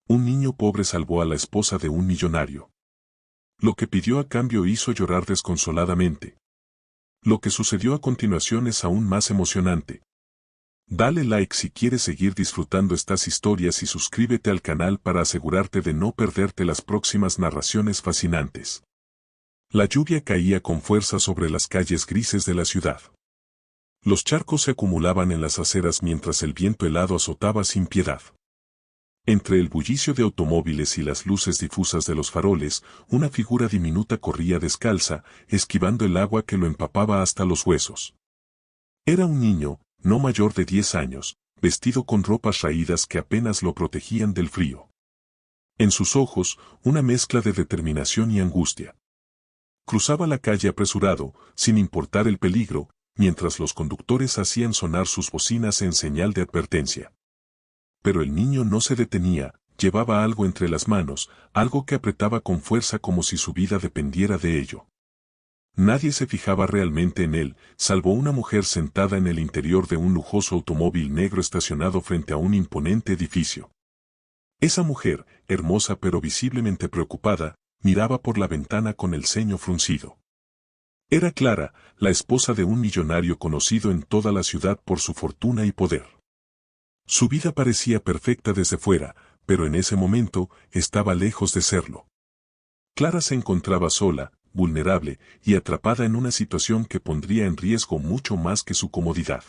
Un niño pobre salvó a la esposa de un millonario. Lo que pidió a cambio hizo llorar desconsoladamente. Lo que sucedió a continuación es aún más emocionante. Dale like si quieres seguir disfrutando estas historias y suscríbete al canal para asegurarte de no perderte las próximas narraciones fascinantes. La lluvia caía con fuerza sobre las calles grises de la ciudad. Los charcos se acumulaban en las aceras mientras el viento helado azotaba sin piedad. Entre el bullicio de automóviles y las luces difusas de los faroles, una figura diminuta corría descalza, esquivando el agua que lo empapaba hasta los huesos. Era un niño, no mayor de 10 años, vestido con ropas raídas que apenas lo protegían del frío. En sus ojos, una mezcla de determinación y angustia. Cruzaba la calle apresurado, sin importar el peligro, mientras los conductores hacían sonar sus bocinas en señal de advertencia. Pero el niño no se detenía, llevaba algo entre las manos, algo que apretaba con fuerza como si su vida dependiera de ello. Nadie se fijaba realmente en él, salvo una mujer sentada en el interior de un lujoso automóvil negro estacionado frente a un imponente edificio. Esa mujer, hermosa pero visiblemente preocupada, miraba por la ventana con el ceño fruncido. Era Clara, la esposa de un millonario conocido en toda la ciudad por su fortuna y poder. Su vida parecía perfecta desde fuera, pero en ese momento estaba lejos de serlo. Clara se encontraba sola, vulnerable y atrapada en una situación que pondría en riesgo mucho más que su comodidad.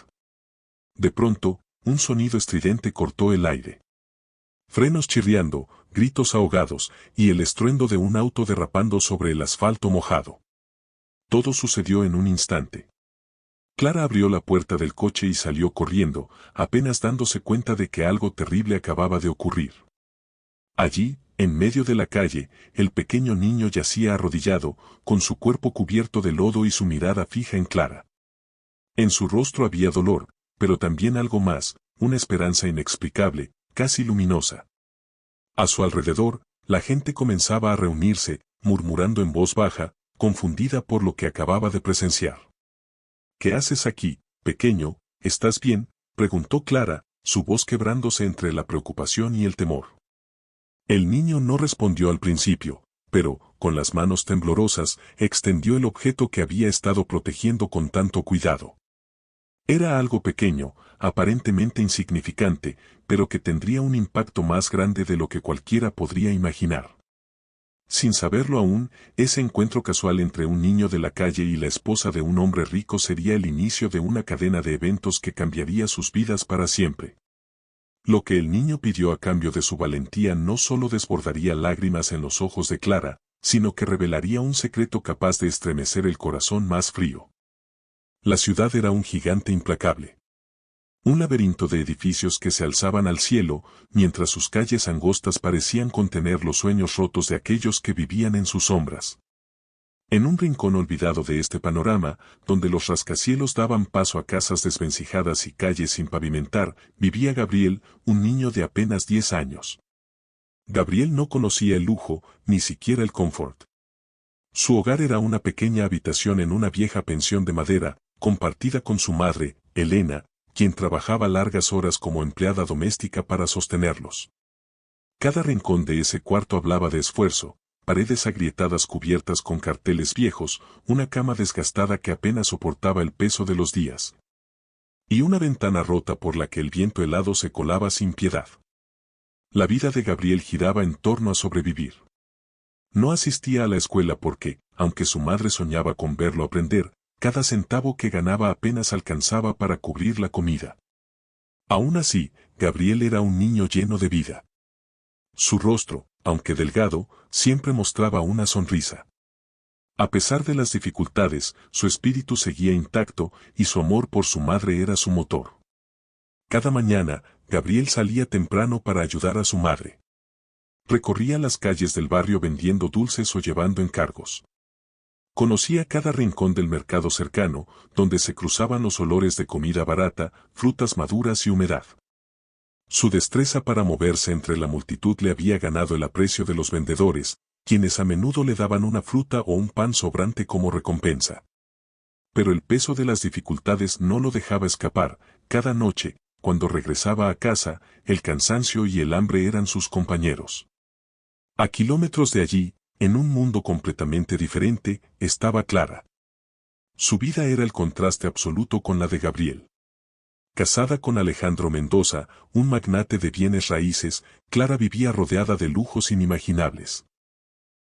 De pronto, un sonido estridente cortó el aire. Frenos chirriando, gritos ahogados y el estruendo de un auto derrapando sobre el asfalto mojado. Todo sucedió en un instante. Clara abrió la puerta del coche y salió corriendo, apenas dándose cuenta de que algo terrible acababa de ocurrir. Allí, en medio de la calle, el pequeño niño yacía arrodillado, con su cuerpo cubierto de lodo y su mirada fija en Clara. En su rostro había dolor, pero también algo más, una esperanza inexplicable, casi luminosa. A su alrededor, la gente comenzaba a reunirse, murmurando en voz baja, confundida por lo que acababa de presenciar. ¿Qué haces aquí, pequeño? ¿Estás bien?, preguntó Clara, su voz quebrándose entre la preocupación y el temor. El niño no respondió al principio, pero, con las manos temblorosas, extendió el objeto que había estado protegiendo con tanto cuidado. Era algo pequeño, aparentemente insignificante, pero que tendría un impacto más grande de lo que cualquiera podría imaginar. Sin saberlo aún, ese encuentro casual entre un niño de la calle y la esposa de un hombre rico sería el inicio de una cadena de eventos que cambiaría sus vidas para siempre. Lo que el niño pidió a cambio de su valentía no solo desbordaría lágrimas en los ojos de Clara, sino que revelaría un secreto capaz de estremecer el corazón más frío. La ciudad era un gigante implacable. Un laberinto de edificios que se alzaban al cielo, mientras sus calles angostas parecían contener los sueños rotos de aquellos que vivían en sus sombras. En un rincón olvidado de este panorama, donde los rascacielos daban paso a casas desvencijadas y calles sin pavimentar, vivía Gabriel, un niño de apenas 10 años. Gabriel no conocía el lujo, ni siquiera el confort. Su hogar era una pequeña habitación en una vieja pensión de madera, compartida con su madre, Elena, quien trabajaba largas horas como empleada doméstica para sostenerlos. Cada rincón de ese cuarto hablaba de esfuerzo, paredes agrietadas cubiertas con carteles viejos, una cama desgastada que apenas soportaba el peso de los días. Y una ventana rota por la que el viento helado se colaba sin piedad. La vida de Gabriel giraba en torno a sobrevivir. No asistía a la escuela porque, aunque su madre soñaba con verlo aprender, cada centavo que ganaba apenas alcanzaba para cubrir la comida. Aún así, Gabriel era un niño lleno de vida. Su rostro, aunque delgado, siempre mostraba una sonrisa. A pesar de las dificultades, su espíritu seguía intacto y su amor por su madre era su motor. Cada mañana, Gabriel salía temprano para ayudar a su madre. Recorría las calles del barrio vendiendo dulces o llevando encargos. Conocía cada rincón del mercado cercano, donde se cruzaban los olores de comida barata, frutas maduras y humedad. Su destreza para moverse entre la multitud le había ganado el aprecio de los vendedores, quienes a menudo le daban una fruta o un pan sobrante como recompensa. Pero el peso de las dificultades no lo dejaba escapar. Cada noche, cuando regresaba a casa, el cansancio y el hambre eran sus compañeros. A kilómetros de allí, en un mundo completamente diferente, estaba Clara. Su vida era el contraste absoluto con la de Gabriel. Casada con Alejandro Mendoza, un magnate de bienes raíces, Clara vivía rodeada de lujos inimaginables.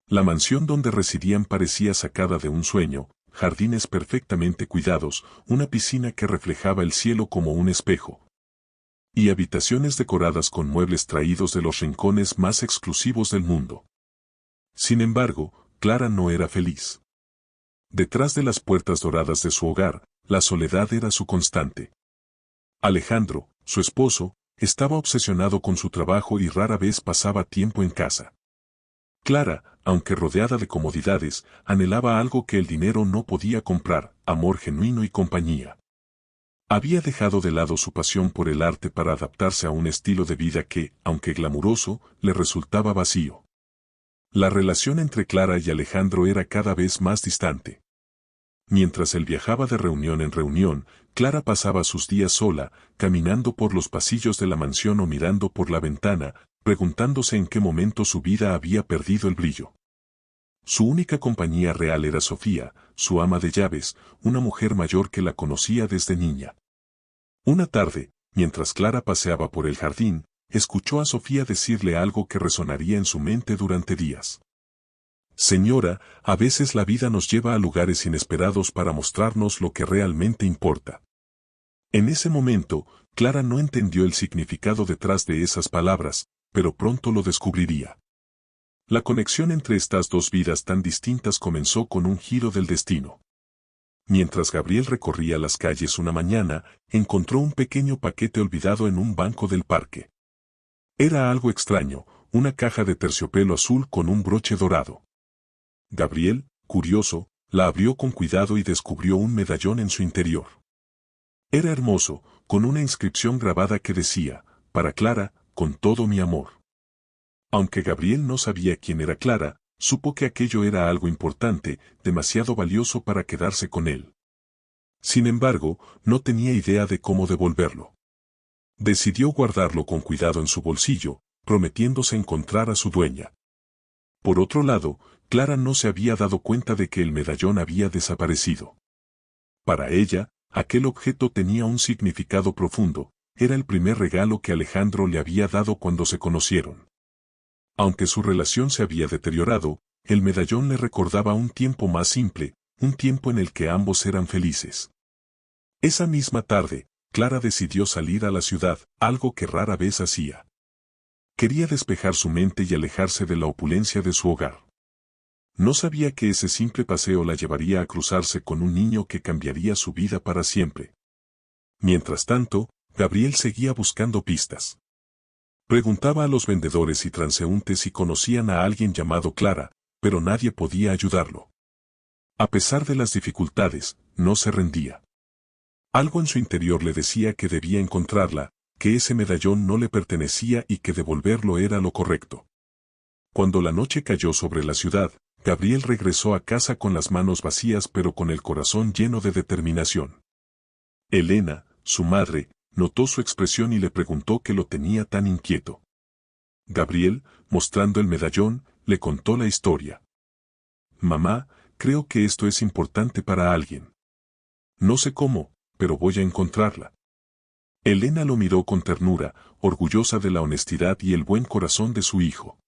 La mansión donde residían parecía sacada de un sueño, jardines perfectamente cuidados, una piscina que reflejaba el cielo como un espejo, y habitaciones decoradas con muebles traídos de los rincones más exclusivos del mundo. Sin embargo, Clara no era feliz. Detrás de las puertas doradas de su hogar, la soledad era su constante. Alejandro, su esposo, estaba obsesionado con su trabajo y rara vez pasaba tiempo en casa. Clara, aunque rodeada de comodidades, anhelaba algo que el dinero no podía comprar: amor genuino y compañía. Había dejado de lado su pasión por el arte para adaptarse a un estilo de vida que, aunque glamuroso, le resultaba vacío. La relación entre Clara y Alejandro era cada vez más distante. Mientras él viajaba de reunión en reunión, Clara pasaba sus días sola, caminando por los pasillos de la mansión o mirando por la ventana, preguntándose en qué momento su vida había perdido el brillo. Su única compañía real era Sofía, su ama de llaves, una mujer mayor que la conocía desde niña. Una tarde, mientras Clara paseaba por el jardín, escuchó a Sofía decirle algo que resonaría en su mente durante días. Señora, a veces la vida nos lleva a lugares inesperados para mostrarnos lo que realmente importa. En ese momento, Clara no entendió el significado detrás de esas palabras, pero pronto lo descubriría. La conexión entre estas dos vidas tan distintas comenzó con un giro del destino. Mientras Gabriel recorría las calles una mañana, encontró un pequeño paquete olvidado en un banco del parque. Era algo extraño, una caja de terciopelo azul con un broche dorado. Gabriel, curioso, la abrió con cuidado y descubrió un medallón en su interior. Era hermoso, con una inscripción grabada que decía: para Clara, con todo mi amor. Aunque Gabriel no sabía quién era Clara, supo que aquello era algo importante, demasiado valioso para quedarse con él. Sin embargo, no tenía idea de cómo devolverlo. Decidió guardarlo con cuidado en su bolsillo, prometiéndose encontrar a su dueña. Por otro lado, Clara no se había dado cuenta de que el medallón había desaparecido. Para ella, aquel objeto tenía un significado profundo: era el primer regalo que Alejandro le había dado cuando se conocieron. Aunque su relación se había deteriorado, el medallón le recordaba un tiempo más simple, un tiempo en el que ambos eran felices. Esa misma tarde, Clara decidió salir a la ciudad, algo que rara vez hacía. Quería despejar su mente y alejarse de la opulencia de su hogar. No sabía que ese simple paseo la llevaría a cruzarse con un niño que cambiaría su vida para siempre. Mientras tanto, Gabriel seguía buscando pistas. Preguntaba a los vendedores y transeúntes si conocían a alguien llamado Clara, pero nadie podía ayudarlo. A pesar de las dificultades, no se rendía. Algo en su interior le decía que debía encontrarla, que ese medallón no le pertenecía y que devolverlo era lo correcto. Cuando la noche cayó sobre la ciudad, Gabriel regresó a casa con las manos vacías pero con el corazón lleno de determinación. Elena, su madre, notó su expresión y le preguntó qué lo tenía tan inquieto. Gabriel, mostrando el medallón, le contó la historia. Mamá, creo que esto es importante para alguien. No sé cómo, pero voy a encontrarla. Elena lo miró con ternura, orgullosa de la honestidad y el buen corazón de su hijo.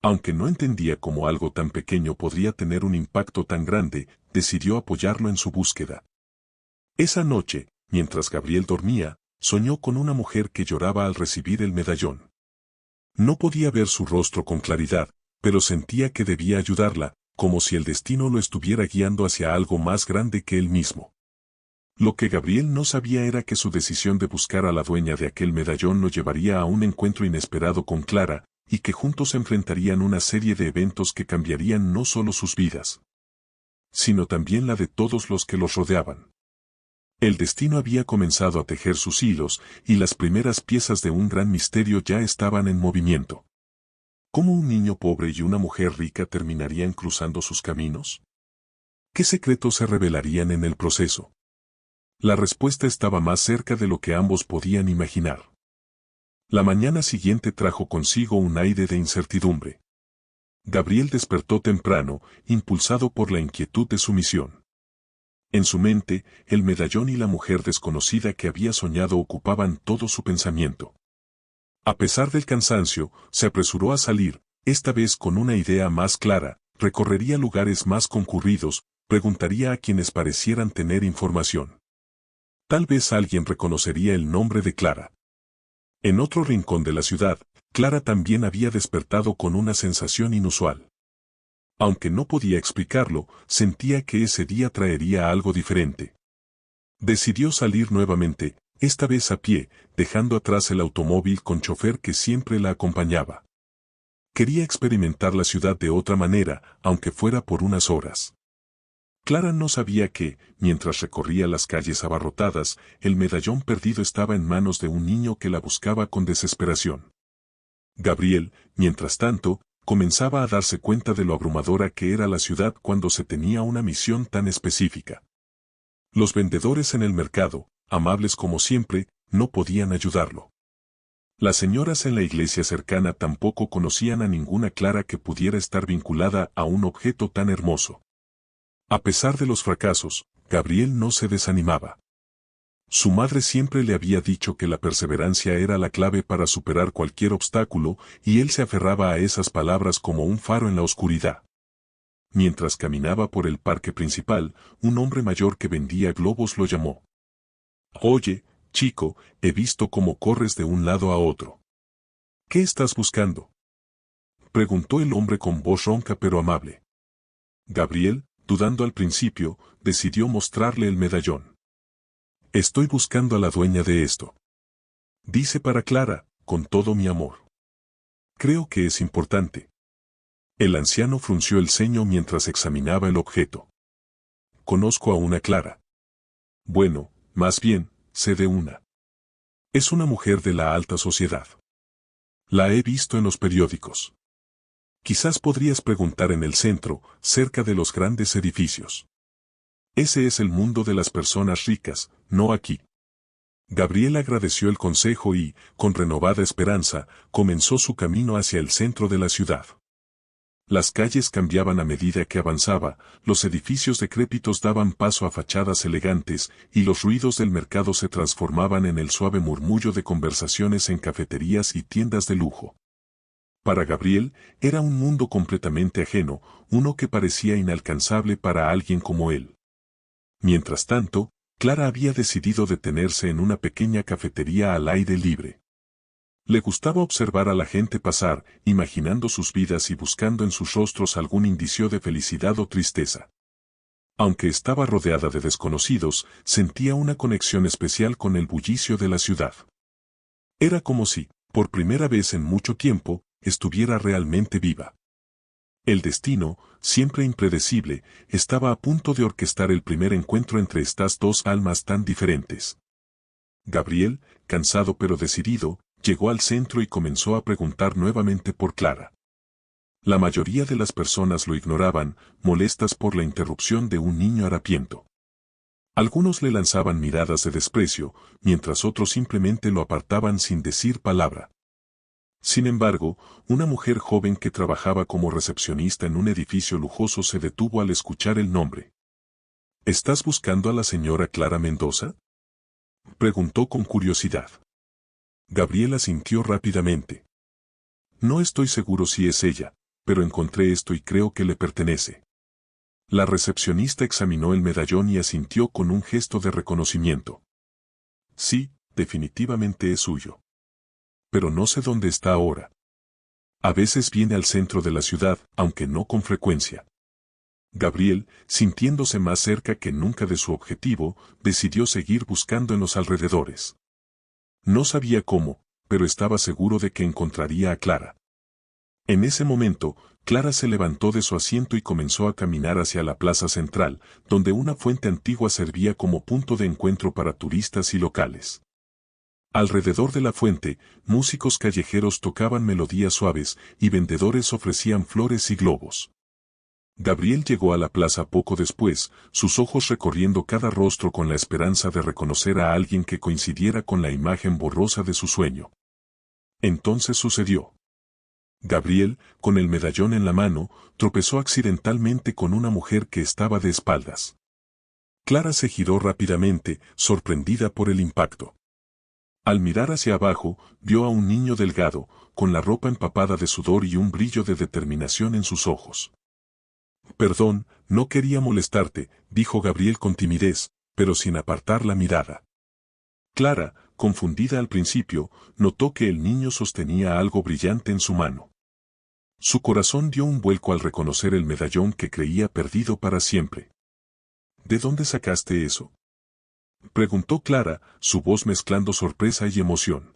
Aunque no entendía cómo algo tan pequeño podría tener un impacto tan grande, decidió apoyarlo en su búsqueda. Esa noche, mientras Gabriel dormía, soñó con una mujer que lloraba al recibir el medallón. No podía ver su rostro con claridad, pero sentía que debía ayudarla, como si el destino lo estuviera guiando hacia algo más grande que él mismo. Lo que Gabriel no sabía era que su decisión de buscar a la dueña de aquel medallón lo llevaría a un encuentro inesperado con Clara, y que juntos enfrentarían una serie de eventos que cambiarían no solo sus vidas, sino también la de todos los que los rodeaban. El destino había comenzado a tejer sus hilos, y las primeras piezas de un gran misterio ya estaban en movimiento. ¿Cómo un niño pobre y una mujer rica terminarían cruzando sus caminos? ¿Qué secretos se revelarían en el proceso? La respuesta estaba más cerca de lo que ambos podían imaginar. La mañana siguiente trajo consigo un aire de incertidumbre. Gabriel despertó temprano, impulsado por la inquietud de su misión. En su mente, el medallón y la mujer desconocida que había soñado ocupaban todo su pensamiento. A pesar del cansancio, se apresuró a salir, esta vez con una idea más clara, recorrería lugares más concurridos, preguntaría a quienes parecieran tener información. Tal vez alguien reconocería el nombre de Clara. En otro rincón de la ciudad, Clara también había despertado con una sensación inusual. Aunque no podía explicarlo, sentía que ese día traería algo diferente. Decidió salir nuevamente, esta vez a pie, dejando atrás el automóvil con chofer que siempre la acompañaba. Quería experimentar la ciudad de otra manera, aunque fuera por unas horas. Clara no sabía que, mientras recorría las calles abarrotadas, el medallón perdido estaba en manos de un niño que la buscaba con desesperación. Gabriel, mientras tanto, comenzaba a darse cuenta de lo abrumadora que era la ciudad cuando se tenía una misión tan específica. Los vendedores en el mercado, amables como siempre, no podían ayudarlo. Las señoras en la iglesia cercana tampoco conocían a ninguna Clara que pudiera estar vinculada a un objeto tan hermoso. A pesar de los fracasos, Gabriel no se desanimaba. Su madre siempre le había dicho que la perseverancia era la clave para superar cualquier obstáculo, y él se aferraba a esas palabras como un faro en la oscuridad. Mientras caminaba por el parque principal, un hombre mayor que vendía globos lo llamó. «Oye, chico, he visto cómo corres de un lado a otro. ¿Qué estás buscando?», preguntó el hombre con voz ronca pero amable. Gabriel, dudando al principio, decidió mostrarle el medallón. «Estoy buscando a la dueña de esto. Dice para Clara, con todo mi amor. Creo que es importante». El anciano frunció el ceño mientras examinaba el objeto. «Conozco a una Clara. Bueno, más bien, sé de una. Es una mujer de la alta sociedad. La he visto en los periódicos. Quizás podrías preguntar en el centro, cerca de los grandes edificios. Ese es el mundo de las personas ricas, no aquí». Gabriel agradeció el consejo y, con renovada esperanza, comenzó su camino hacia el centro de la ciudad. Las calles cambiaban a medida que avanzaba, los edificios decrépitos daban paso a fachadas elegantes, y los ruidos del mercado se transformaban en el suave murmullo de conversaciones en cafeterías y tiendas de lujo. Para Gabriel, era un mundo completamente ajeno, uno que parecía inalcanzable para alguien como él. Mientras tanto, Clara había decidido detenerse en una pequeña cafetería al aire libre. Le gustaba observar a la gente pasar, imaginando sus vidas y buscando en sus rostros algún indicio de felicidad o tristeza. Aunque estaba rodeada de desconocidos, sentía una conexión especial con el bullicio de la ciudad. Era como si, por primera vez en mucho tiempo, estuviera realmente viva. El destino, siempre impredecible, estaba a punto de orquestar el primer encuentro entre estas dos almas tan diferentes. Gabriel, cansado pero decidido, llegó al centro y comenzó a preguntar nuevamente por Clara. La mayoría de las personas lo ignoraban, molestas por la interrupción de un niño harapiento. Algunos le lanzaban miradas de desprecio, mientras otros simplemente lo apartaban sin decir palabra. Sin embargo, una mujer joven que trabajaba como recepcionista en un edificio lujoso se detuvo al escuchar el nombre. «¿Estás buscando a la señora Clara Mendoza?», preguntó con curiosidad. Gabriel asintió rápidamente. «No estoy seguro si es ella, pero encontré esto y creo que le pertenece». La recepcionista examinó el medallón y asintió con un gesto de reconocimiento. «Sí, definitivamente es suyo. Pero no sé dónde está ahora. A veces viene al centro de la ciudad, aunque no con frecuencia». Gabriel, sintiéndose más cerca que nunca de su objetivo, decidió seguir buscando en los alrededores. No sabía cómo, pero estaba seguro de que encontraría a Clara. En ese momento, Clara se levantó de su asiento y comenzó a caminar hacia la plaza central, donde una fuente antigua servía como punto de encuentro para turistas y locales. Alrededor de la fuente, músicos callejeros tocaban melodías suaves y vendedores ofrecían flores y globos. Gabriel llegó a la plaza poco después, sus ojos recorriendo cada rostro con la esperanza de reconocer a alguien que coincidiera con la imagen borrosa de su sueño. Entonces sucedió. Gabriel, con el medallón en la mano, tropezó accidentalmente con una mujer que estaba de espaldas. Clara se giró rápidamente, sorprendida por el impacto. Al mirar hacia abajo, vio a un niño delgado, con la ropa empapada de sudor y un brillo de determinación en sus ojos. «Perdón, no quería molestarte», dijo Gabriel con timidez, pero sin apartar la mirada. Clara, confundida al principio, notó que el niño sostenía algo brillante en su mano. Su corazón dio un vuelco al reconocer el medallón que creía perdido para siempre. «¿De dónde sacaste eso?», preguntó Clara, su voz mezclando sorpresa y emoción.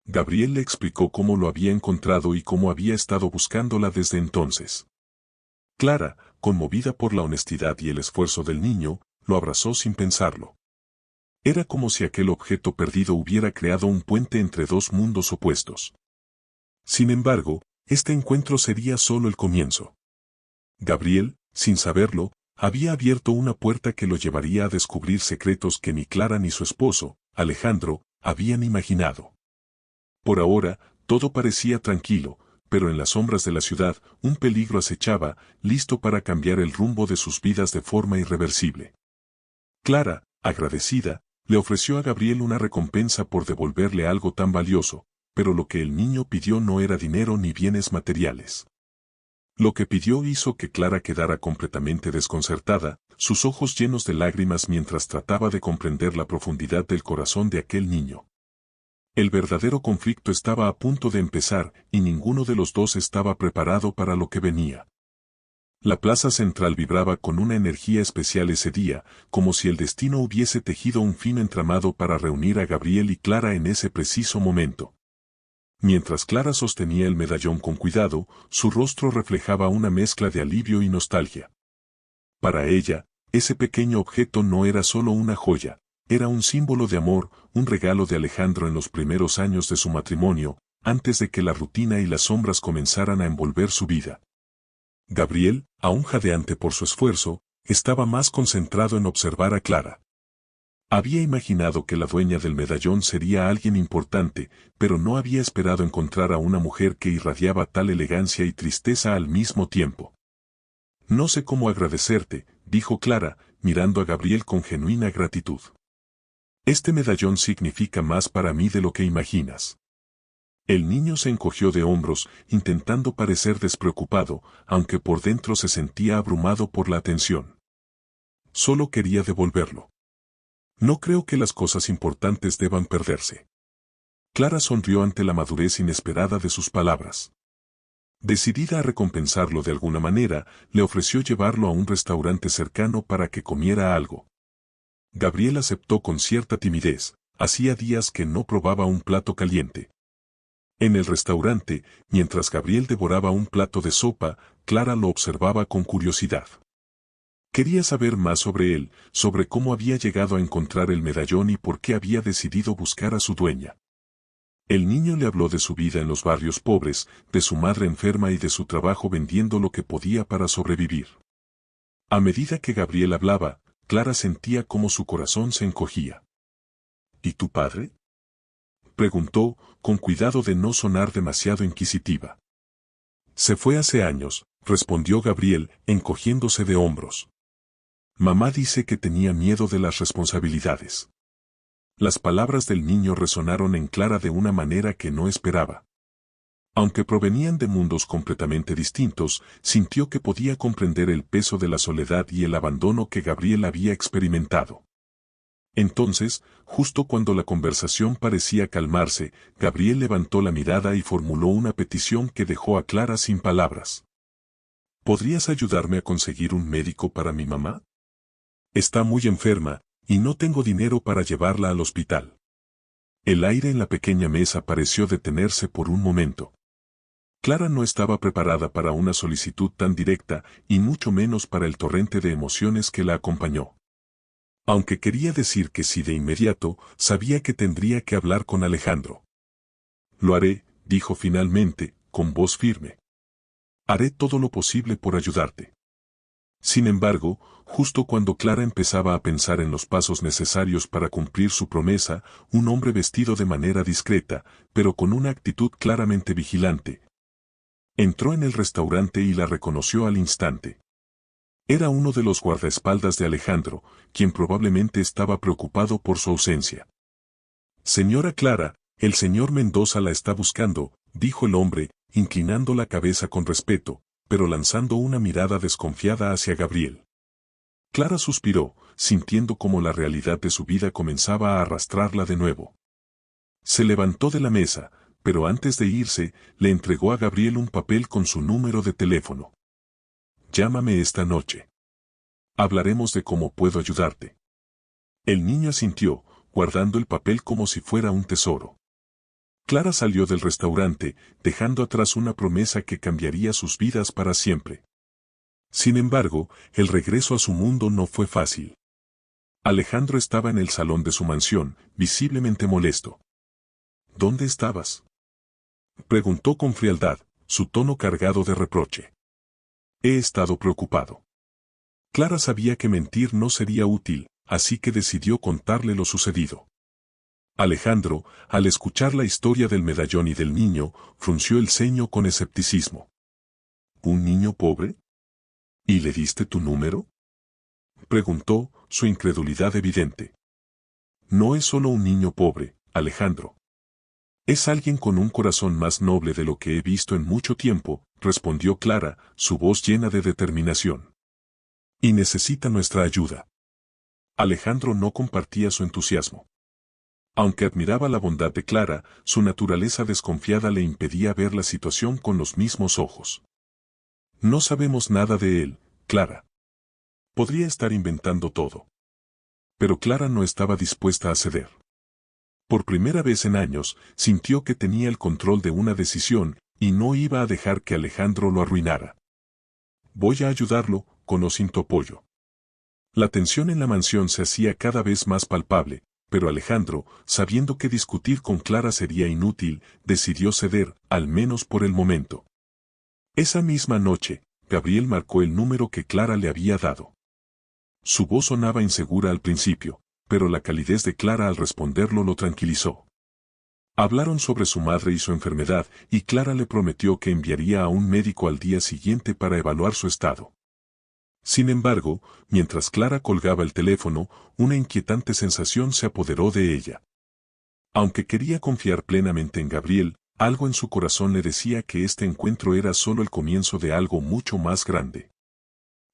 Gabriel le explicó cómo lo había encontrado y cómo había estado buscándola desde entonces. Clara, conmovida por la honestidad y el esfuerzo del niño, lo abrazó sin pensarlo. Era como si aquel objeto perdido hubiera creado un puente entre dos mundos opuestos. Sin embargo, este encuentro sería solo el comienzo. Gabriel, sin saberlo, había abierto una puerta que lo llevaría a descubrir secretos que ni Clara ni su esposo, Alejandro, habían imaginado. Por ahora, todo parecía tranquilo, pero en las sombras de la ciudad, un peligro acechaba, listo para cambiar el rumbo de sus vidas de forma irreversible. Clara, agradecida, le ofreció a Gabriel una recompensa por devolverle algo tan valioso, pero lo que el niño pidió no era dinero ni bienes materiales. Lo que pidió hizo que Clara quedara completamente desconcertada, sus ojos llenos de lágrimas mientras trataba de comprender la profundidad del corazón de aquel niño. El verdadero conflicto estaba a punto de empezar, y ninguno de los dos estaba preparado para lo que venía. La plaza central vibraba con una energía especial ese día, como si el destino hubiese tejido un fino entramado para reunir a Gabriel y Clara en ese preciso momento. Mientras Clara sostenía el medallón con cuidado, su rostro reflejaba una mezcla de alivio y nostalgia. Para ella, ese pequeño objeto no era solo una joya, era un símbolo de amor, un regalo de Alejandro en los primeros años de su matrimonio, antes de que la rutina y las sombras comenzaran a envolver su vida. Gabriel, aún jadeante por su esfuerzo, estaba más concentrado en observar a Clara. Había imaginado que la dueña del medallón sería alguien importante, pero no había esperado encontrar a una mujer que irradiaba tal elegancia y tristeza al mismo tiempo. «No sé cómo agradecerte», dijo Clara, mirando a Gabriel con genuina gratitud. «Este medallón significa más para mí de lo que imaginas». El niño se encogió de hombros, intentando parecer despreocupado, aunque por dentro se sentía abrumado por la atención. Solo quería devolverlo. «No creo que las cosas importantes deban perderse». Clara sonrió ante la madurez inesperada de sus palabras. Decidida a recompensarlo de alguna manera, le ofreció llevarlo a un restaurante cercano para que comiera algo. Gabriel aceptó con cierta timidez, hacía días que no probaba un plato caliente. En el restaurante, mientras Gabriel devoraba un plato de sopa, Clara lo observaba con curiosidad. Quería saber más sobre él, sobre cómo había llegado a encontrar el medallón y por qué había decidido buscar a su dueña. El niño le habló de su vida en los barrios pobres, de su madre enferma y de su trabajo vendiendo lo que podía para sobrevivir. A medida que Gabriel hablaba, Clara sentía cómo su corazón se encogía. «¿Y tu padre?», preguntó, con cuidado de no sonar demasiado inquisitiva. «Se fue hace años», respondió Gabriel, encogiéndose de hombros. «Mamá dice que tenía miedo de las responsabilidades». Las palabras del niño resonaron en Clara de una manera que no esperaba. Aunque provenían de mundos completamente distintos, sintió que podía comprender el peso de la soledad y el abandono que Gabriel había experimentado. Entonces, justo cuando la conversación parecía calmarse, Gabriel levantó la mirada y formuló una petición que dejó a Clara sin palabras. «¿Podrías ayudarme a conseguir un médico para mi mamá? Está muy enferma, y no tengo dinero para llevarla al hospital». El aire en la pequeña mesa pareció detenerse por un momento. Clara no estaba preparada para una solicitud tan directa, y mucho menos para el torrente de emociones que la acompañó. Aunque quería decir que sí de inmediato, sabía que tendría que hablar con Alejandro. «Lo haré», dijo finalmente, con voz firme. «Haré todo lo posible por ayudarte». Sin embargo, justo cuando Clara empezaba a pensar en los pasos necesarios para cumplir su promesa, un hombre vestido de manera discreta, pero con una actitud claramente vigilante, entró en el restaurante y la reconoció al instante. Era uno de los guardaespaldas de Alejandro, quien probablemente estaba preocupado por su ausencia. Señora Clara, el señor Mendoza la está buscando, dijo el hombre, inclinando la cabeza con respeto, pero lanzando una mirada desconfiada hacia Gabriel. Clara suspiró, sintiendo como la realidad de su vida comenzaba a arrastrarla de nuevo. Se levantó de la mesa, pero antes de irse, le entregó a Gabriel un papel con su número de teléfono. Llámame esta noche. Hablaremos de cómo puedo ayudarte. El niño asintió, guardando el papel como si fuera un tesoro. Clara salió del restaurante, dejando atrás una promesa que cambiaría sus vidas para siempre. Sin embargo, el regreso a su mundo no fue fácil. Alejandro estaba en el salón de su mansión, visiblemente molesto. ¿Dónde estabas?, preguntó con frialdad, su tono cargado de reproche. He estado preocupado. Clara sabía que mentir no sería útil, así que decidió contarle lo sucedido. Alejandro, al escuchar la historia del medallón y del niño, frunció el ceño con escepticismo. ¿Un niño pobre? ¿Y le diste tu número?, preguntó, su incredulidad evidente. No es solo un niño pobre, Alejandro. Es alguien con un corazón más noble de lo que he visto en mucho tiempo, respondió Clara, su voz llena de determinación. Y necesita nuestra ayuda. Alejandro no compartía su entusiasmo. Aunque admiraba la bondad de Clara, su naturaleza desconfiada le impedía ver la situación con los mismos ojos. No sabemos nada de él, Clara. Podría estar inventando todo. Pero Clara no estaba dispuesta a ceder. Por primera vez en años, sintió que tenía el control de una decisión, y no iba a dejar que Alejandro lo arruinara. Voy a ayudarlo, con o sin tu apoyo. La tensión en la mansión se hacía cada vez más palpable, pero Alejandro, sabiendo que discutir con Clara sería inútil, decidió ceder, al menos por el momento. Esa misma noche, Gabriel marcó el número que Clara le había dado. Su voz sonaba insegura al principio, pero la calidez de Clara al responderlo lo tranquilizó. Hablaron sobre su madre y su enfermedad, y Clara le prometió que enviaría a un médico al día siguiente para evaluar su estado. Sin embargo, mientras Clara colgaba el teléfono, una inquietante sensación se apoderó de ella. Aunque quería confiar plenamente en Gabriel, algo en su corazón le decía que este encuentro era solo el comienzo de algo mucho más grande.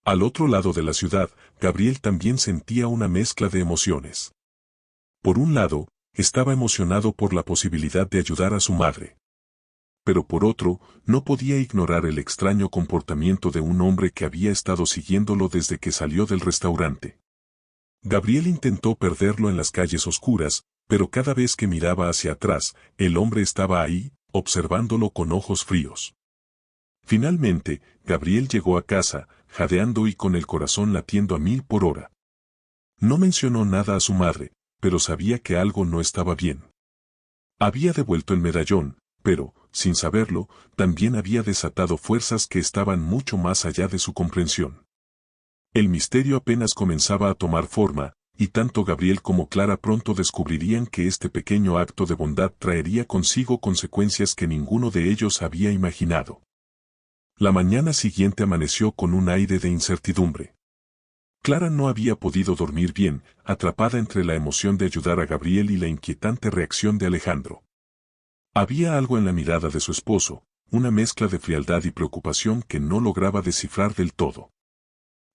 Al otro lado de la ciudad, Gabriel también sentía una mezcla de emociones. Por un lado, estaba emocionado por la posibilidad de ayudar a su madre. Pero por otro, no podía ignorar el extraño comportamiento de un hombre que había estado siguiéndolo desde que salió del restaurante. Gabriel intentó perderlo en las calles oscuras, pero cada vez que miraba hacia atrás, el hombre estaba ahí, observándolo con ojos fríos. Finalmente, Gabriel llegó a casa, jadeando y con el corazón latiendo a 1000 por hora. No mencionó nada a su madre, pero sabía que algo no estaba bien. Había devuelto el medallón, pero, sin saberlo, también había desatado fuerzas que estaban mucho más allá de su comprensión. El misterio apenas comenzaba a tomar forma, y tanto Gabriel como Clara pronto descubrirían que este pequeño acto de bondad traería consigo consecuencias que ninguno de ellos había imaginado. La mañana siguiente amaneció con un aire de incertidumbre. Clara no había podido dormir bien, atrapada entre la emoción de ayudar a Gabriel y la inquietante reacción de Alejandro. Había algo en la mirada de su esposo, una mezcla de frialdad y preocupación que no lograba descifrar del todo.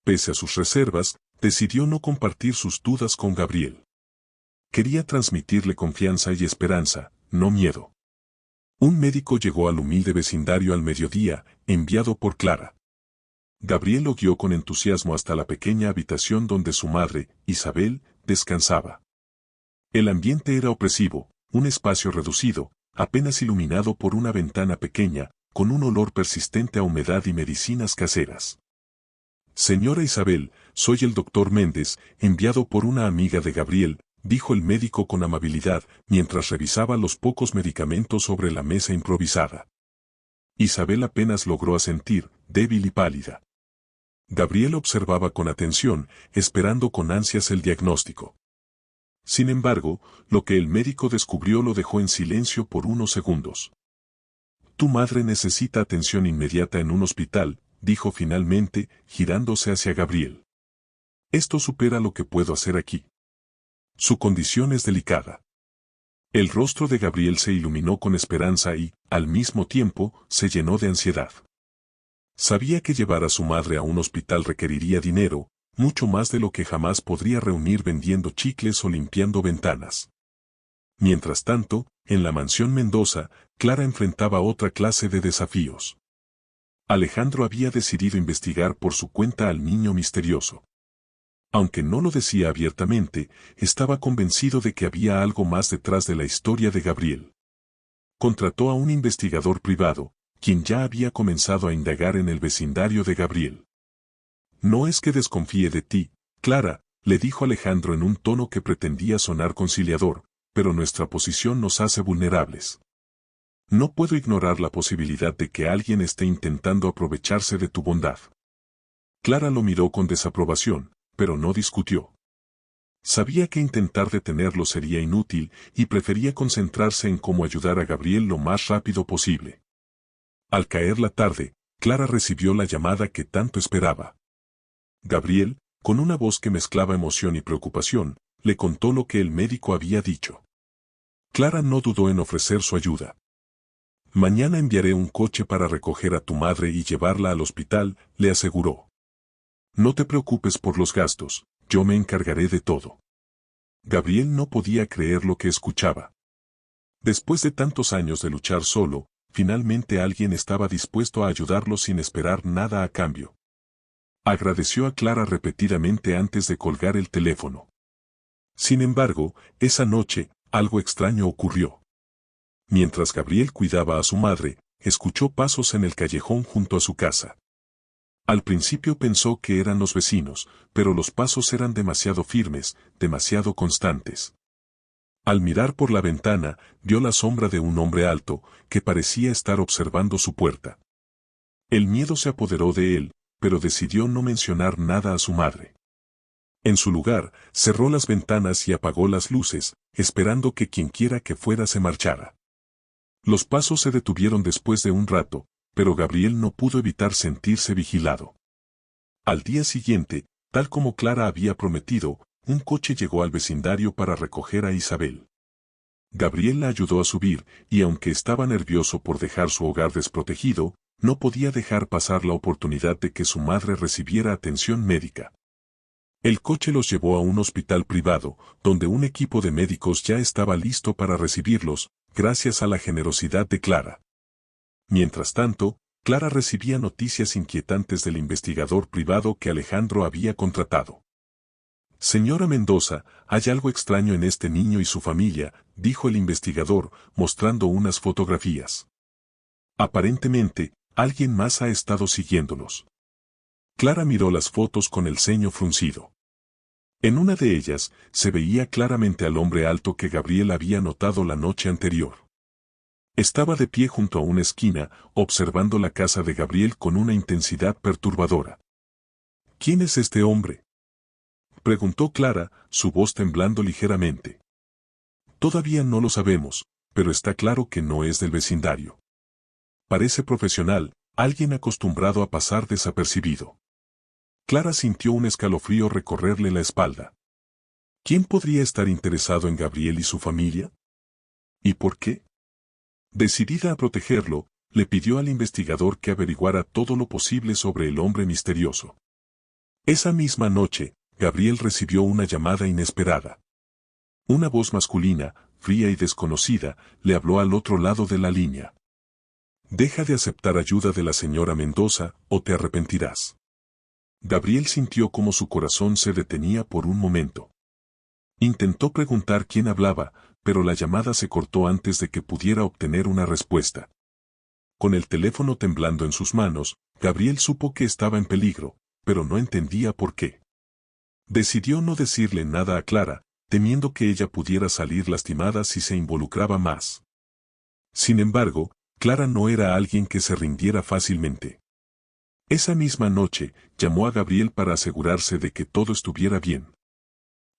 Pese a sus reservas, decidió no compartir sus dudas con Gabriel. Quería transmitirle confianza y esperanza, no miedo. Un médico llegó al humilde vecindario al mediodía, enviado por Clara. Gabriel lo guió con entusiasmo hasta la pequeña habitación donde su madre, Isabel, descansaba. El ambiente era opresivo, un espacio reducido, apenas iluminado por una ventana pequeña, con un olor persistente a humedad y medicinas caseras. Señora Isabel, soy el doctor Méndez, enviado por una amiga de Gabriel, dijo el médico con amabilidad, mientras revisaba los pocos medicamentos sobre la mesa improvisada. Isabel apenas logró asentir, débil y pálida. Gabriel observaba con atención, esperando con ansias el diagnóstico. Sin embargo, lo que el médico descubrió lo dejó en silencio por unos segundos. Tu madre necesita atención inmediata en un hospital, dijo finalmente, girándose hacia Gabriel. Esto supera lo que puedo hacer aquí. Su condición es delicada. El rostro de Gabriel se iluminó con esperanza y, al mismo tiempo, se llenó de ansiedad. Sabía que llevar a su madre a un hospital requeriría dinero, mucho más de lo que jamás podría reunir vendiendo chicles o limpiando ventanas. Mientras tanto, en la mansión Mendoza, Clara enfrentaba otra clase de desafíos. Alejandro había decidido investigar por su cuenta al niño misterioso. Aunque no lo decía abiertamente, estaba convencido de que había algo más detrás de la historia de Gabriel. Contrató a un investigador privado, quien ya había comenzado a indagar en el vecindario de Gabriel. No es que desconfíe de ti, Clara, le dijo Alejandro en un tono que pretendía sonar conciliador, pero nuestra posición nos hace vulnerables. No puedo ignorar la posibilidad de que alguien esté intentando aprovecharse de tu bondad. Clara lo miró con desaprobación, pero no discutió. Sabía que intentar detenerlo sería inútil y prefería concentrarse en cómo ayudar a Gabriel lo más rápido posible. Al caer la tarde, Clara recibió la llamada que tanto esperaba. Gabriel, con una voz que mezclaba emoción y preocupación, le contó lo que el médico había dicho. Clara no dudó en ofrecer su ayuda. Mañana enviaré un coche para recoger a tu madre y llevarla al hospital, le aseguró. No te preocupes por los gastos, yo me encargaré de todo. Gabriel no podía creer lo que escuchaba. Después de tantos años de luchar solo, finalmente alguien estaba dispuesto a ayudarlo sin esperar nada a cambio. Agradeció a Clara repetidamente antes de colgar el teléfono. Sin embargo, esa noche, algo extraño ocurrió. Mientras Gabriel cuidaba a su madre, escuchó pasos en el callejón junto a su casa. Al principio pensó que eran los vecinos, pero los pasos eran demasiado firmes, demasiado constantes. Al mirar por la ventana, vio la sombra de un hombre alto, que parecía estar observando su puerta. El miedo se apoderó de él, pero decidió no mencionar nada a su madre. En su lugar, cerró las ventanas y apagó las luces, esperando que quienquiera que fuera se marchara. Los pasos se detuvieron después de un rato, pero Gabriel no pudo evitar sentirse vigilado. Al día siguiente, tal como Clara había prometido, un coche llegó al vecindario para recoger a Isabel. Gabriel la ayudó a subir, y aunque estaba nervioso por dejar su hogar desprotegido, no podía dejar pasar la oportunidad de que su madre recibiera atención médica. El coche los llevó a un hospital privado, donde un equipo de médicos ya estaba listo para recibirlos, gracias a la generosidad de Clara. Mientras tanto, Clara recibía noticias inquietantes del investigador privado que Alejandro había contratado. Señora Mendoza, hay algo extraño en este niño y su familia, dijo el investigador, mostrando unas fotografías. Aparentemente, alguien más ha estado siguiéndolos. Clara miró las fotos con el ceño fruncido. En una de ellas, se veía claramente al hombre alto que Gabriel había notado la noche anterior. Estaba de pie junto a una esquina, observando la casa de Gabriel con una intensidad perturbadora. ¿Quién es este hombre?, preguntó Clara, su voz temblando ligeramente. Todavía no lo sabemos, pero está claro que no es del vecindario. Parece profesional, alguien acostumbrado a pasar desapercibido. Clara sintió un escalofrío recorrerle la espalda. ¿Quién podría estar interesado en Gabriel y su familia? ¿Y por qué? Decidida a protegerlo, le pidió al investigador que averiguara todo lo posible sobre el hombre misterioso. Esa misma noche, Gabriel recibió una llamada inesperada. Una voz masculina, fría y desconocida, le habló al otro lado de la línea. Deja de aceptar ayuda de la señora Mendoza, o te arrepentirás. Gabriel sintió como su corazón se detenía por un momento. Intentó preguntar quién hablaba, pero la llamada se cortó antes de que pudiera obtener una respuesta. Con el teléfono temblando en sus manos, Gabriel supo que estaba en peligro, pero no entendía por qué. Decidió no decirle nada a Clara, temiendo que ella pudiera salir lastimada si se involucraba más. Sin embargo, Clara no era alguien que se rindiera fácilmente. Esa misma noche, llamó a Gabriel para asegurarse de que todo estuviera bien.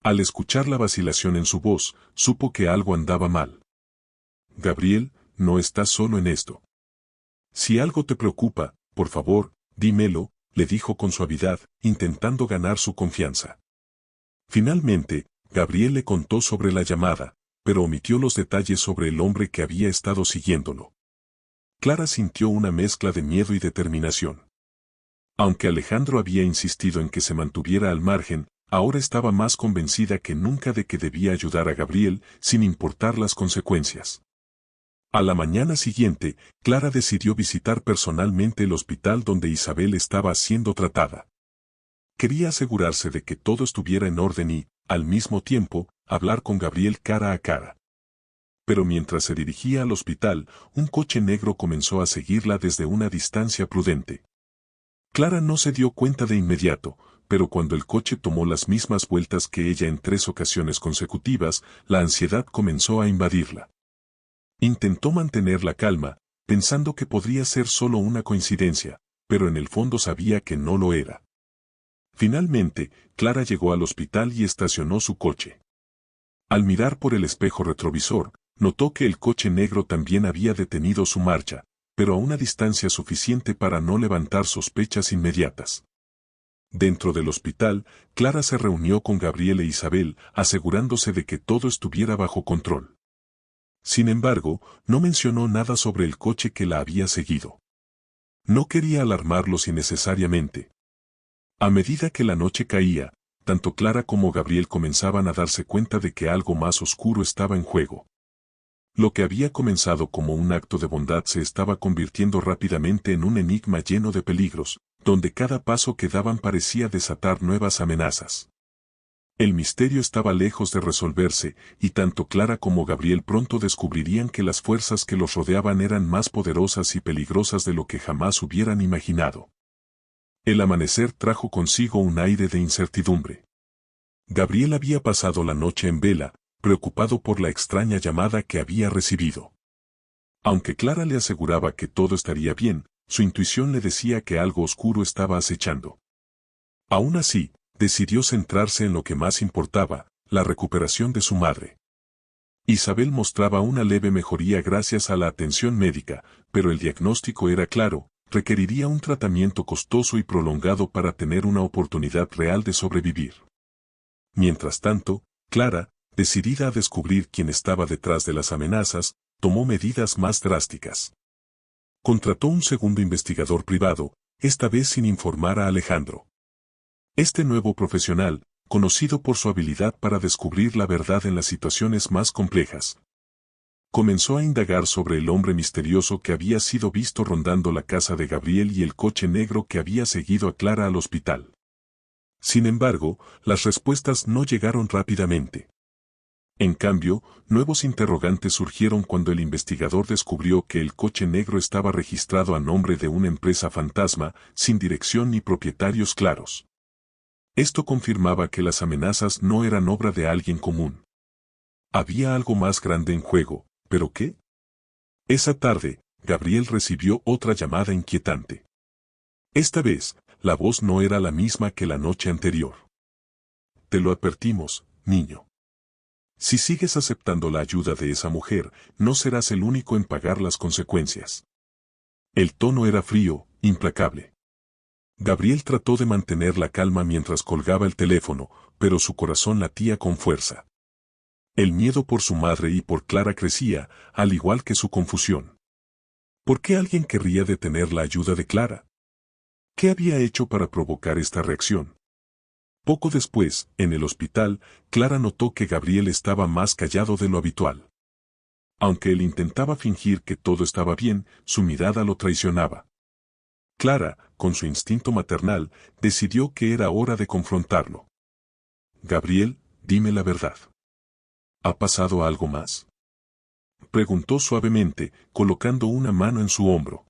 Al escuchar la vacilación en su voz, supo que algo andaba mal. Gabriel, no estás solo en esto. Si algo te preocupa, por favor, dímelo, le dijo con suavidad, intentando ganar su confianza. Finalmente, Gabriel le contó sobre la llamada, pero omitió los detalles sobre el hombre que había estado siguiéndolo. Clara sintió una mezcla de miedo y determinación. Aunque Alejandro había insistido en que se mantuviera al margen, ahora estaba más convencida que nunca de que debía ayudar a Gabriel, sin importar las consecuencias. A la mañana siguiente, Clara decidió visitar personalmente el hospital donde Isabel estaba siendo tratada. Quería asegurarse de que todo estuviera en orden y, al mismo tiempo, hablar con Gabriel cara a cara. Pero mientras se dirigía al hospital, un coche negro comenzó a seguirla desde una distancia prudente. Clara no se dio cuenta de inmediato, pero cuando el coche tomó las mismas vueltas que ella en 3 ocasiones consecutivas, la ansiedad comenzó a invadirla. Intentó mantener la calma, pensando que podría ser solo una coincidencia, pero en el fondo sabía que no lo era. Finalmente, Clara llegó al hospital y estacionó su coche. Al mirar por el espejo retrovisor, notó que el coche negro también había detenido su marcha, pero a una distancia suficiente para no levantar sospechas inmediatas. Dentro del hospital, Clara se reunió con Gabriel e Isabel, asegurándose de que todo estuviera bajo control. Sin embargo, no mencionó nada sobre el coche que la había seguido. No quería alarmarlos innecesariamente. A medida que la noche caía, tanto Clara como Gabriel comenzaban a darse cuenta de que algo más oscuro estaba en juego. Lo que había comenzado como un acto de bondad se estaba convirtiendo rápidamente en un enigma lleno de peligros, donde cada paso que daban parecía desatar nuevas amenazas. El misterio estaba lejos de resolverse, y tanto Clara como Gabriel pronto descubrirían que las fuerzas que los rodeaban eran más poderosas y peligrosas de lo que jamás hubieran imaginado. El amanecer trajo consigo un aire de incertidumbre. Gabriel había pasado la noche en vela, preocupado por la extraña llamada que había recibido. Aunque Clara le aseguraba que todo estaría bien, su intuición le decía que algo oscuro estaba acechando. Aún así, decidió centrarse en lo que más importaba, la recuperación de su madre. Isabel mostraba una leve mejoría gracias a la atención médica, pero el diagnóstico era claro, requeriría un tratamiento costoso y prolongado para tener una oportunidad real de sobrevivir. Mientras tanto, Clara, decidida a descubrir quién estaba detrás de las amenazas, tomó medidas más drásticas. Contrató un segundo investigador privado, esta vez sin informar a Alejandro. Este nuevo profesional, conocido por su habilidad para descubrir la verdad en las situaciones más complejas, comenzó a indagar sobre el hombre misterioso que había sido visto rondando la casa de Gabriel y el coche negro que había seguido a Clara al hospital. Sin embargo, las respuestas no llegaron rápidamente. En cambio, nuevos interrogantes surgieron cuando el investigador descubrió que el coche negro estaba registrado a nombre de una empresa fantasma, sin dirección ni propietarios claros. Esto confirmaba que las amenazas no eran obra de alguien común. Había algo más grande en juego, ¿pero qué? Esa tarde, Gabriel recibió otra llamada inquietante. Esta vez, la voz no era la misma que la noche anterior. Te lo advertimos, niño. Si sigues aceptando la ayuda de esa mujer, no serás el único en pagar las consecuencias. El tono era frío, implacable. Gabriel trató de mantener la calma mientras colgaba el teléfono, pero su corazón latía con fuerza. El miedo por su madre y por Clara crecía, al igual que su confusión. ¿Por qué alguien querría detener la ayuda de Clara? ¿Qué había hecho para provocar esta reacción? Poco después, en el hospital, Clara notó que Gabriel estaba más callado de lo habitual. Aunque él intentaba fingir que todo estaba bien, su mirada lo traicionaba. Clara, con su instinto maternal, decidió que era hora de confrontarlo. Gabriel, dime la verdad. ¿Ha pasado algo más? Preguntó suavemente, colocando una mano en su hombro.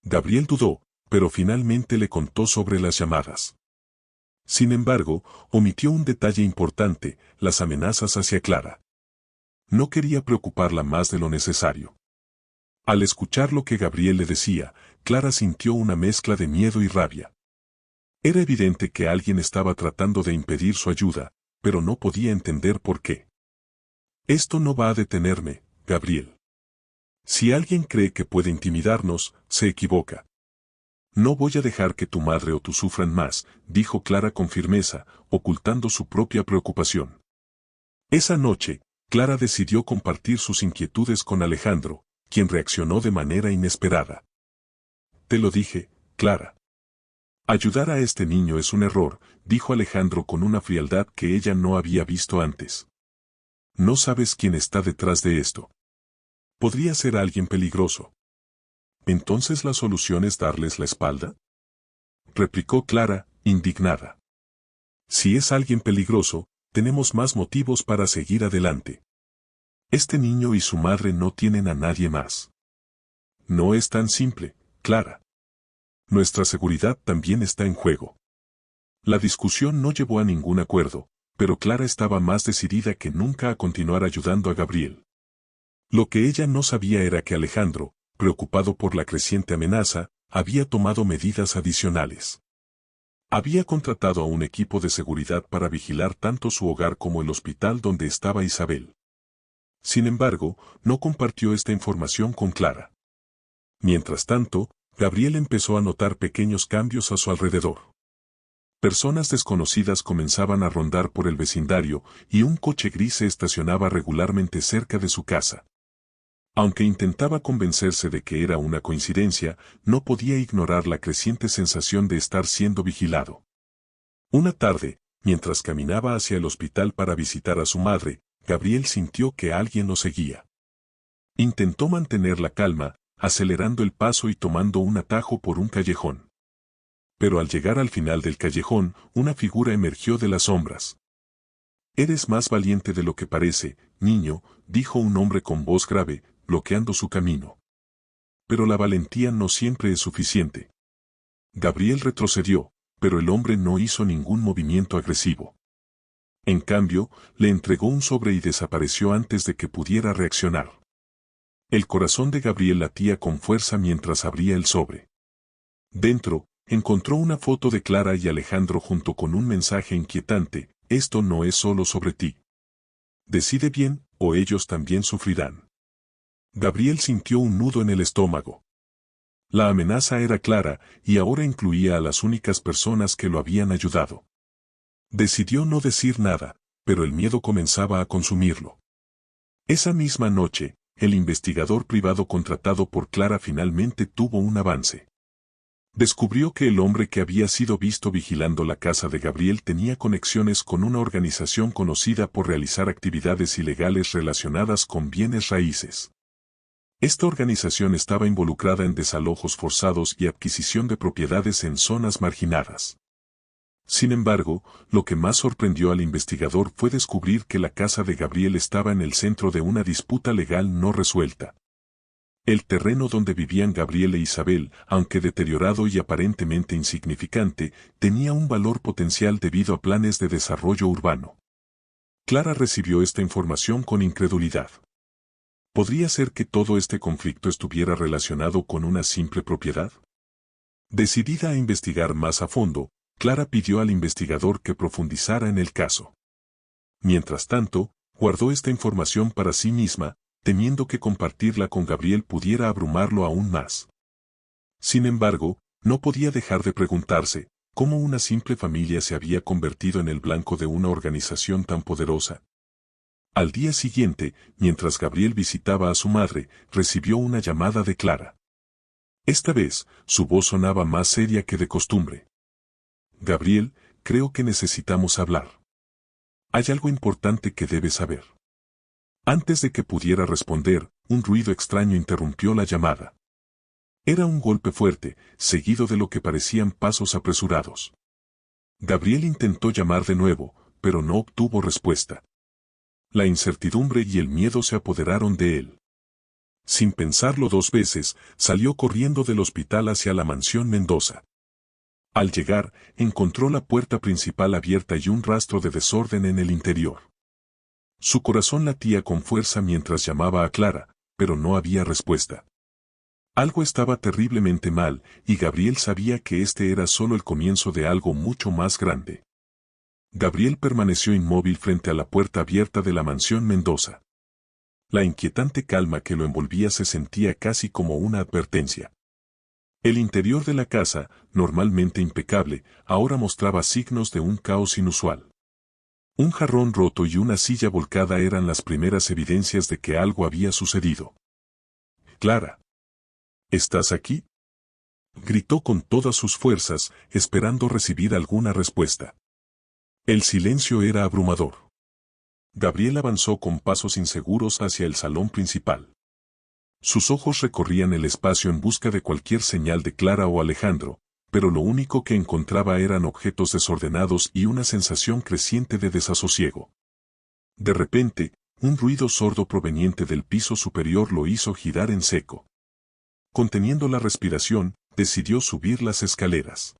Gabriel dudó, pero finalmente le contó sobre las llamadas. Sin embargo, omitió un detalle importante, las amenazas hacia Clara. No quería preocuparla más de lo necesario. Al escuchar lo que Gabriel le decía, Clara sintió una mezcla de miedo y rabia. Era evidente que alguien estaba tratando de impedir su ayuda, pero no podía entender por qué. Esto no va a detenerme, Gabriel. Si alguien cree que puede intimidarnos, se equivoca. No voy a dejar que tu madre o tú sufran más, dijo Clara con firmeza, ocultando su propia preocupación. Esa noche, Clara decidió compartir sus inquietudes con Alejandro, quien reaccionó de manera inesperada. Te lo dije, Clara. Ayudar a este niño es un error, dijo Alejandro con una frialdad que ella no había visto antes. No sabes quién está detrás de esto. Podría ser alguien peligroso. ¿Entonces la solución es darles la espalda? Replicó Clara, indignada. Si es alguien peligroso, tenemos más motivos para seguir adelante. Este niño y su madre no tienen a nadie más. No es tan simple, Clara. Nuestra seguridad también está en juego. La discusión no llevó a ningún acuerdo, pero Clara estaba más decidida que nunca a continuar ayudando a Gabriel. Lo que ella no sabía era que Alejandro, preocupado por la creciente amenaza, había tomado medidas adicionales. Había contratado a un equipo de seguridad para vigilar tanto su hogar como el hospital donde estaba Isabel. Sin embargo, no compartió esta información con Clara. Mientras tanto, Gabriel empezó a notar pequeños cambios a su alrededor. Personas desconocidas comenzaban a rondar por el vecindario y un coche gris se estacionaba regularmente cerca de su casa. Aunque intentaba convencerse de que era una coincidencia, no podía ignorar la creciente sensación de estar siendo vigilado. Una tarde, mientras caminaba hacia el hospital para visitar a su madre, Gabriel sintió que alguien lo seguía. Intentó mantener la calma, acelerando el paso y tomando un atajo por un callejón. Pero al llegar al final del callejón, una figura emergió de las sombras. Eres más valiente de lo que parece, niño, dijo un hombre con voz grave, bloqueando su camino. Pero la valentía no siempre es suficiente. Gabriel retrocedió, pero el hombre no hizo ningún movimiento agresivo. En cambio, le entregó un sobre y desapareció antes de que pudiera reaccionar. El corazón de Gabriel latía con fuerza mientras abría el sobre. Dentro, encontró una foto de Clara y Alejandro junto con un mensaje inquietante: esto no es solo sobre ti. Decide bien, o ellos también sufrirán. Gabriel sintió un nudo en el estómago. La amenaza era clara, y ahora incluía a las únicas personas que lo habían ayudado. Decidió no decir nada, pero el miedo comenzaba a consumirlo. Esa misma noche, el investigador privado contratado por Clara finalmente tuvo un avance. Descubrió que el hombre que había sido visto vigilando la casa de Gabriel tenía conexiones con una organización conocida por realizar actividades ilegales relacionadas con bienes raíces. Esta organización estaba involucrada en desalojos forzados y adquisición de propiedades en zonas marginadas. Sin embargo, lo que más sorprendió al investigador fue descubrir que la casa de Gabriel estaba en el centro de una disputa legal no resuelta. El terreno donde vivían Gabriel e Isabel, aunque deteriorado y aparentemente insignificante, tenía un valor potencial debido a planes de desarrollo urbano. Clara recibió esta información con incredulidad. ¿Podría ser que todo este conflicto estuviera relacionado con una simple propiedad? Decidida a investigar más a fondo, Clara pidió al investigador que profundizara en el caso. Mientras tanto, guardó esta información para sí misma, temiendo que compartirla con Gabriel pudiera abrumarlo aún más. Sin embargo, no podía dejar de preguntarse, ¿cómo una simple familia se había convertido en el blanco de una organización tan poderosa? Al día siguiente, mientras Gabriel visitaba a su madre, recibió una llamada de Clara. Esta vez, su voz sonaba más seria que de costumbre. Gabriel, creo que necesitamos hablar. Hay algo importante que debes saber. Antes de que pudiera responder, un ruido extraño interrumpió la llamada. Era un golpe fuerte, seguido de lo que parecían pasos apresurados. Gabriel intentó llamar de nuevo, pero no obtuvo respuesta. La incertidumbre y el miedo se apoderaron de él. Sin pensarlo dos veces, salió corriendo del hospital hacia la mansión Mendoza. Al llegar, encontró la puerta principal abierta y un rastro de desorden en el interior. Su corazón latía con fuerza mientras llamaba a Clara, pero no había respuesta. Algo estaba terriblemente mal, y Gabriel sabía que este era solo el comienzo de algo mucho más grande. Gabriel permaneció inmóvil frente a la puerta abierta de la mansión Mendoza. La inquietante calma que lo envolvía se sentía casi como una advertencia. El interior de la casa, normalmente impecable, ahora mostraba signos de un caos inusual. Un jarrón roto y una silla volcada eran las primeras evidencias de que algo había sucedido. «Clara, ¿estás aquí?», gritó con todas sus fuerzas, esperando recibir alguna respuesta. El silencio era abrumador. Gabriel avanzó con pasos inseguros hacia el salón principal. Sus ojos recorrían el espacio en busca de cualquier señal de Clara o Alejandro, pero lo único que encontraba eran objetos desordenados y una sensación creciente de desasosiego. De repente, un ruido sordo proveniente del piso superior lo hizo girar en seco. Conteniendo la respiración, decidió subir las escaleras.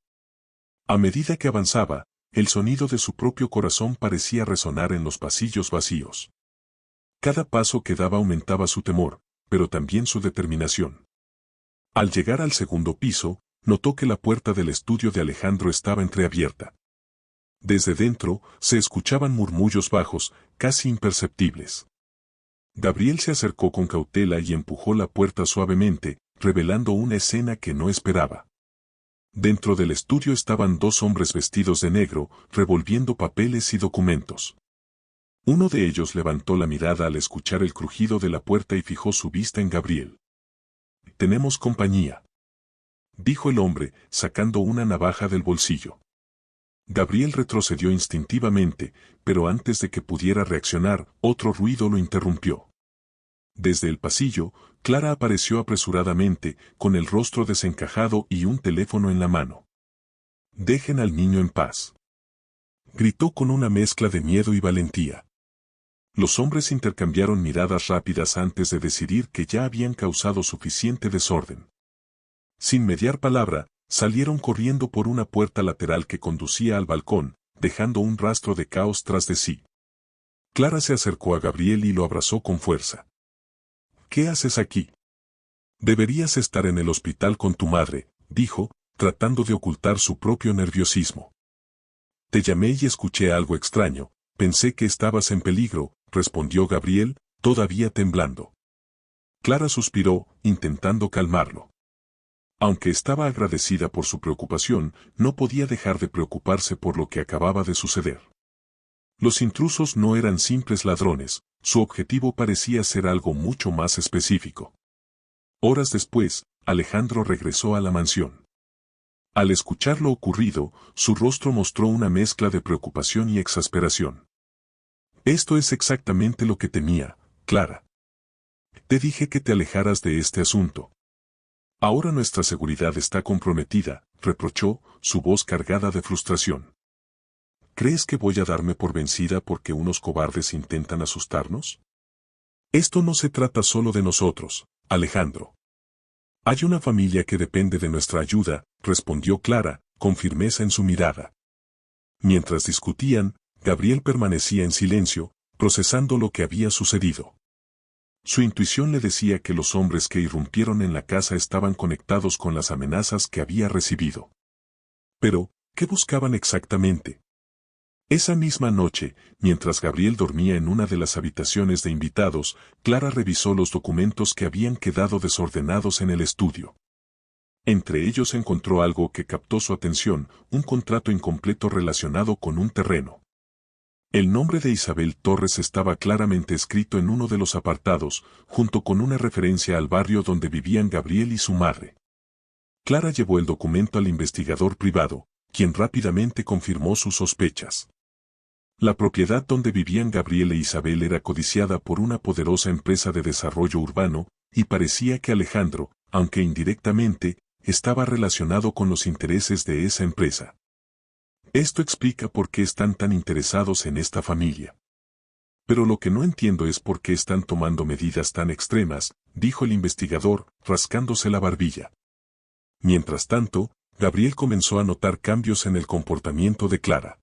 A medida que avanzaba, el sonido de su propio corazón parecía resonar en los pasillos vacíos. Cada paso que daba aumentaba su temor, pero también su determinación. Al llegar al segundo piso, notó que la puerta del estudio de Alejandro estaba entreabierta. Desde dentro, se escuchaban murmullos bajos, casi imperceptibles. Gabriel se acercó con cautela y empujó la puerta suavemente, revelando una escena que no esperaba. Dentro del estudio estaban dos hombres vestidos de negro, revolviendo papeles y documentos. Uno de ellos levantó la mirada al escuchar el crujido de la puerta y fijó su vista en Gabriel. «Tenemos compañía», dijo el hombre, sacando una navaja del bolsillo. Gabriel retrocedió instintivamente, pero antes de que pudiera reaccionar, otro ruido lo interrumpió. Desde el pasillo, Clara apareció apresuradamente, con el rostro desencajado y un teléfono en la mano. «Dejen al niño en paz», gritó con una mezcla de miedo y valentía. Los hombres intercambiaron miradas rápidas antes de decidir que ya habían causado suficiente desorden. Sin mediar palabra, salieron corriendo por una puerta lateral que conducía al balcón, dejando un rastro de caos tras de sí. Clara se acercó a Gabriel y lo abrazó con fuerza. «¿Qué haces aquí? Deberías estar en el hospital con tu madre», dijo, tratando de ocultar su propio nerviosismo. «Te llamé y escuché algo extraño, pensé que estabas en peligro», respondió Gabriel, todavía temblando. Clara suspiró, intentando calmarlo. Aunque estaba agradecida por su preocupación, no podía dejar de preocuparse por lo que acababa de suceder. Los intrusos no eran simples ladrones, su objetivo parecía ser algo mucho más específico. Horas después, Alejandro regresó a la mansión. Al escuchar lo ocurrido, su rostro mostró una mezcla de preocupación y exasperación. «Esto es exactamente lo que temía, Clara. Te dije que te alejaras de este asunto. Ahora nuestra seguridad está comprometida», reprochó, su voz cargada de frustración. «¿Crees que voy a darme por vencida porque unos cobardes intentan asustarnos? Esto no se trata solo de nosotros, Alejandro. Hay una familia que depende de nuestra ayuda», respondió Clara, con firmeza en su mirada. Mientras discutían, Gabriel permanecía en silencio, procesando lo que había sucedido. Su intuición le decía que los hombres que irrumpieron en la casa estaban conectados con las amenazas que había recibido. Pero, ¿qué buscaban exactamente? Esa misma noche, mientras Gabriel dormía en una de las habitaciones de invitados, Clara revisó los documentos que habían quedado desordenados en el estudio. Entre ellos encontró algo que captó su atención, un contrato incompleto relacionado con un terreno. El nombre de Isabel Torres estaba claramente escrito en uno de los apartados, junto con una referencia al barrio donde vivían Gabriel y su madre. Clara llevó el documento al investigador privado, quien rápidamente confirmó sus sospechas. La propiedad donde vivían Gabriel e Isabel era codiciada por una poderosa empresa de desarrollo urbano, y parecía que Alejandro, aunque indirectamente, estaba relacionado con los intereses de esa empresa. Esto explica por qué están tan interesados en esta familia. Pero lo que no entiendo es por qué están tomando medidas tan extremas, dijo el investigador, rascándose la barbilla. Mientras tanto, Gabriel comenzó a notar cambios en el comportamiento de Clara.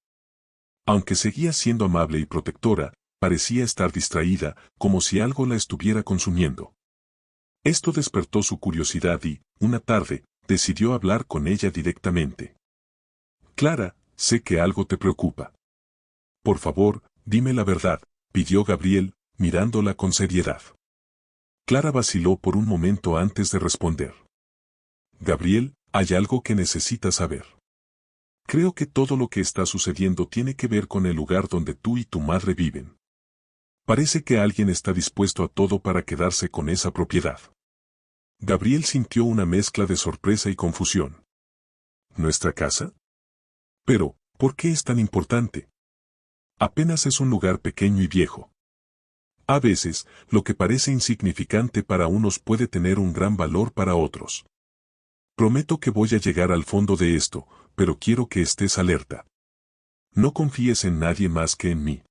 Aunque seguía siendo amable y protectora, parecía estar distraída, como si algo la estuviera consumiendo. Esto despertó su curiosidad y, una tarde, decidió hablar con ella directamente. Clara, sé que algo te preocupa. Por favor, dime la verdad, pidió Gabriel, mirándola con seriedad. Clara vaciló por un momento antes de responder. Gabriel, hay algo que necesitas saber. Creo que todo lo que está sucediendo tiene que ver con el lugar donde tú y tu madre viven. Parece que alguien está dispuesto a todo para quedarse con esa propiedad. Gabriel sintió una mezcla de sorpresa y confusión. ¿Nuestra casa? Pero, ¿por qué es tan importante? Apenas es un lugar pequeño y viejo. A veces, lo que parece insignificante para unos puede tener un gran valor para otros. Prometo que voy a llegar al fondo de esto, pero quiero que estés alerta. No confíes en nadie más que en mí.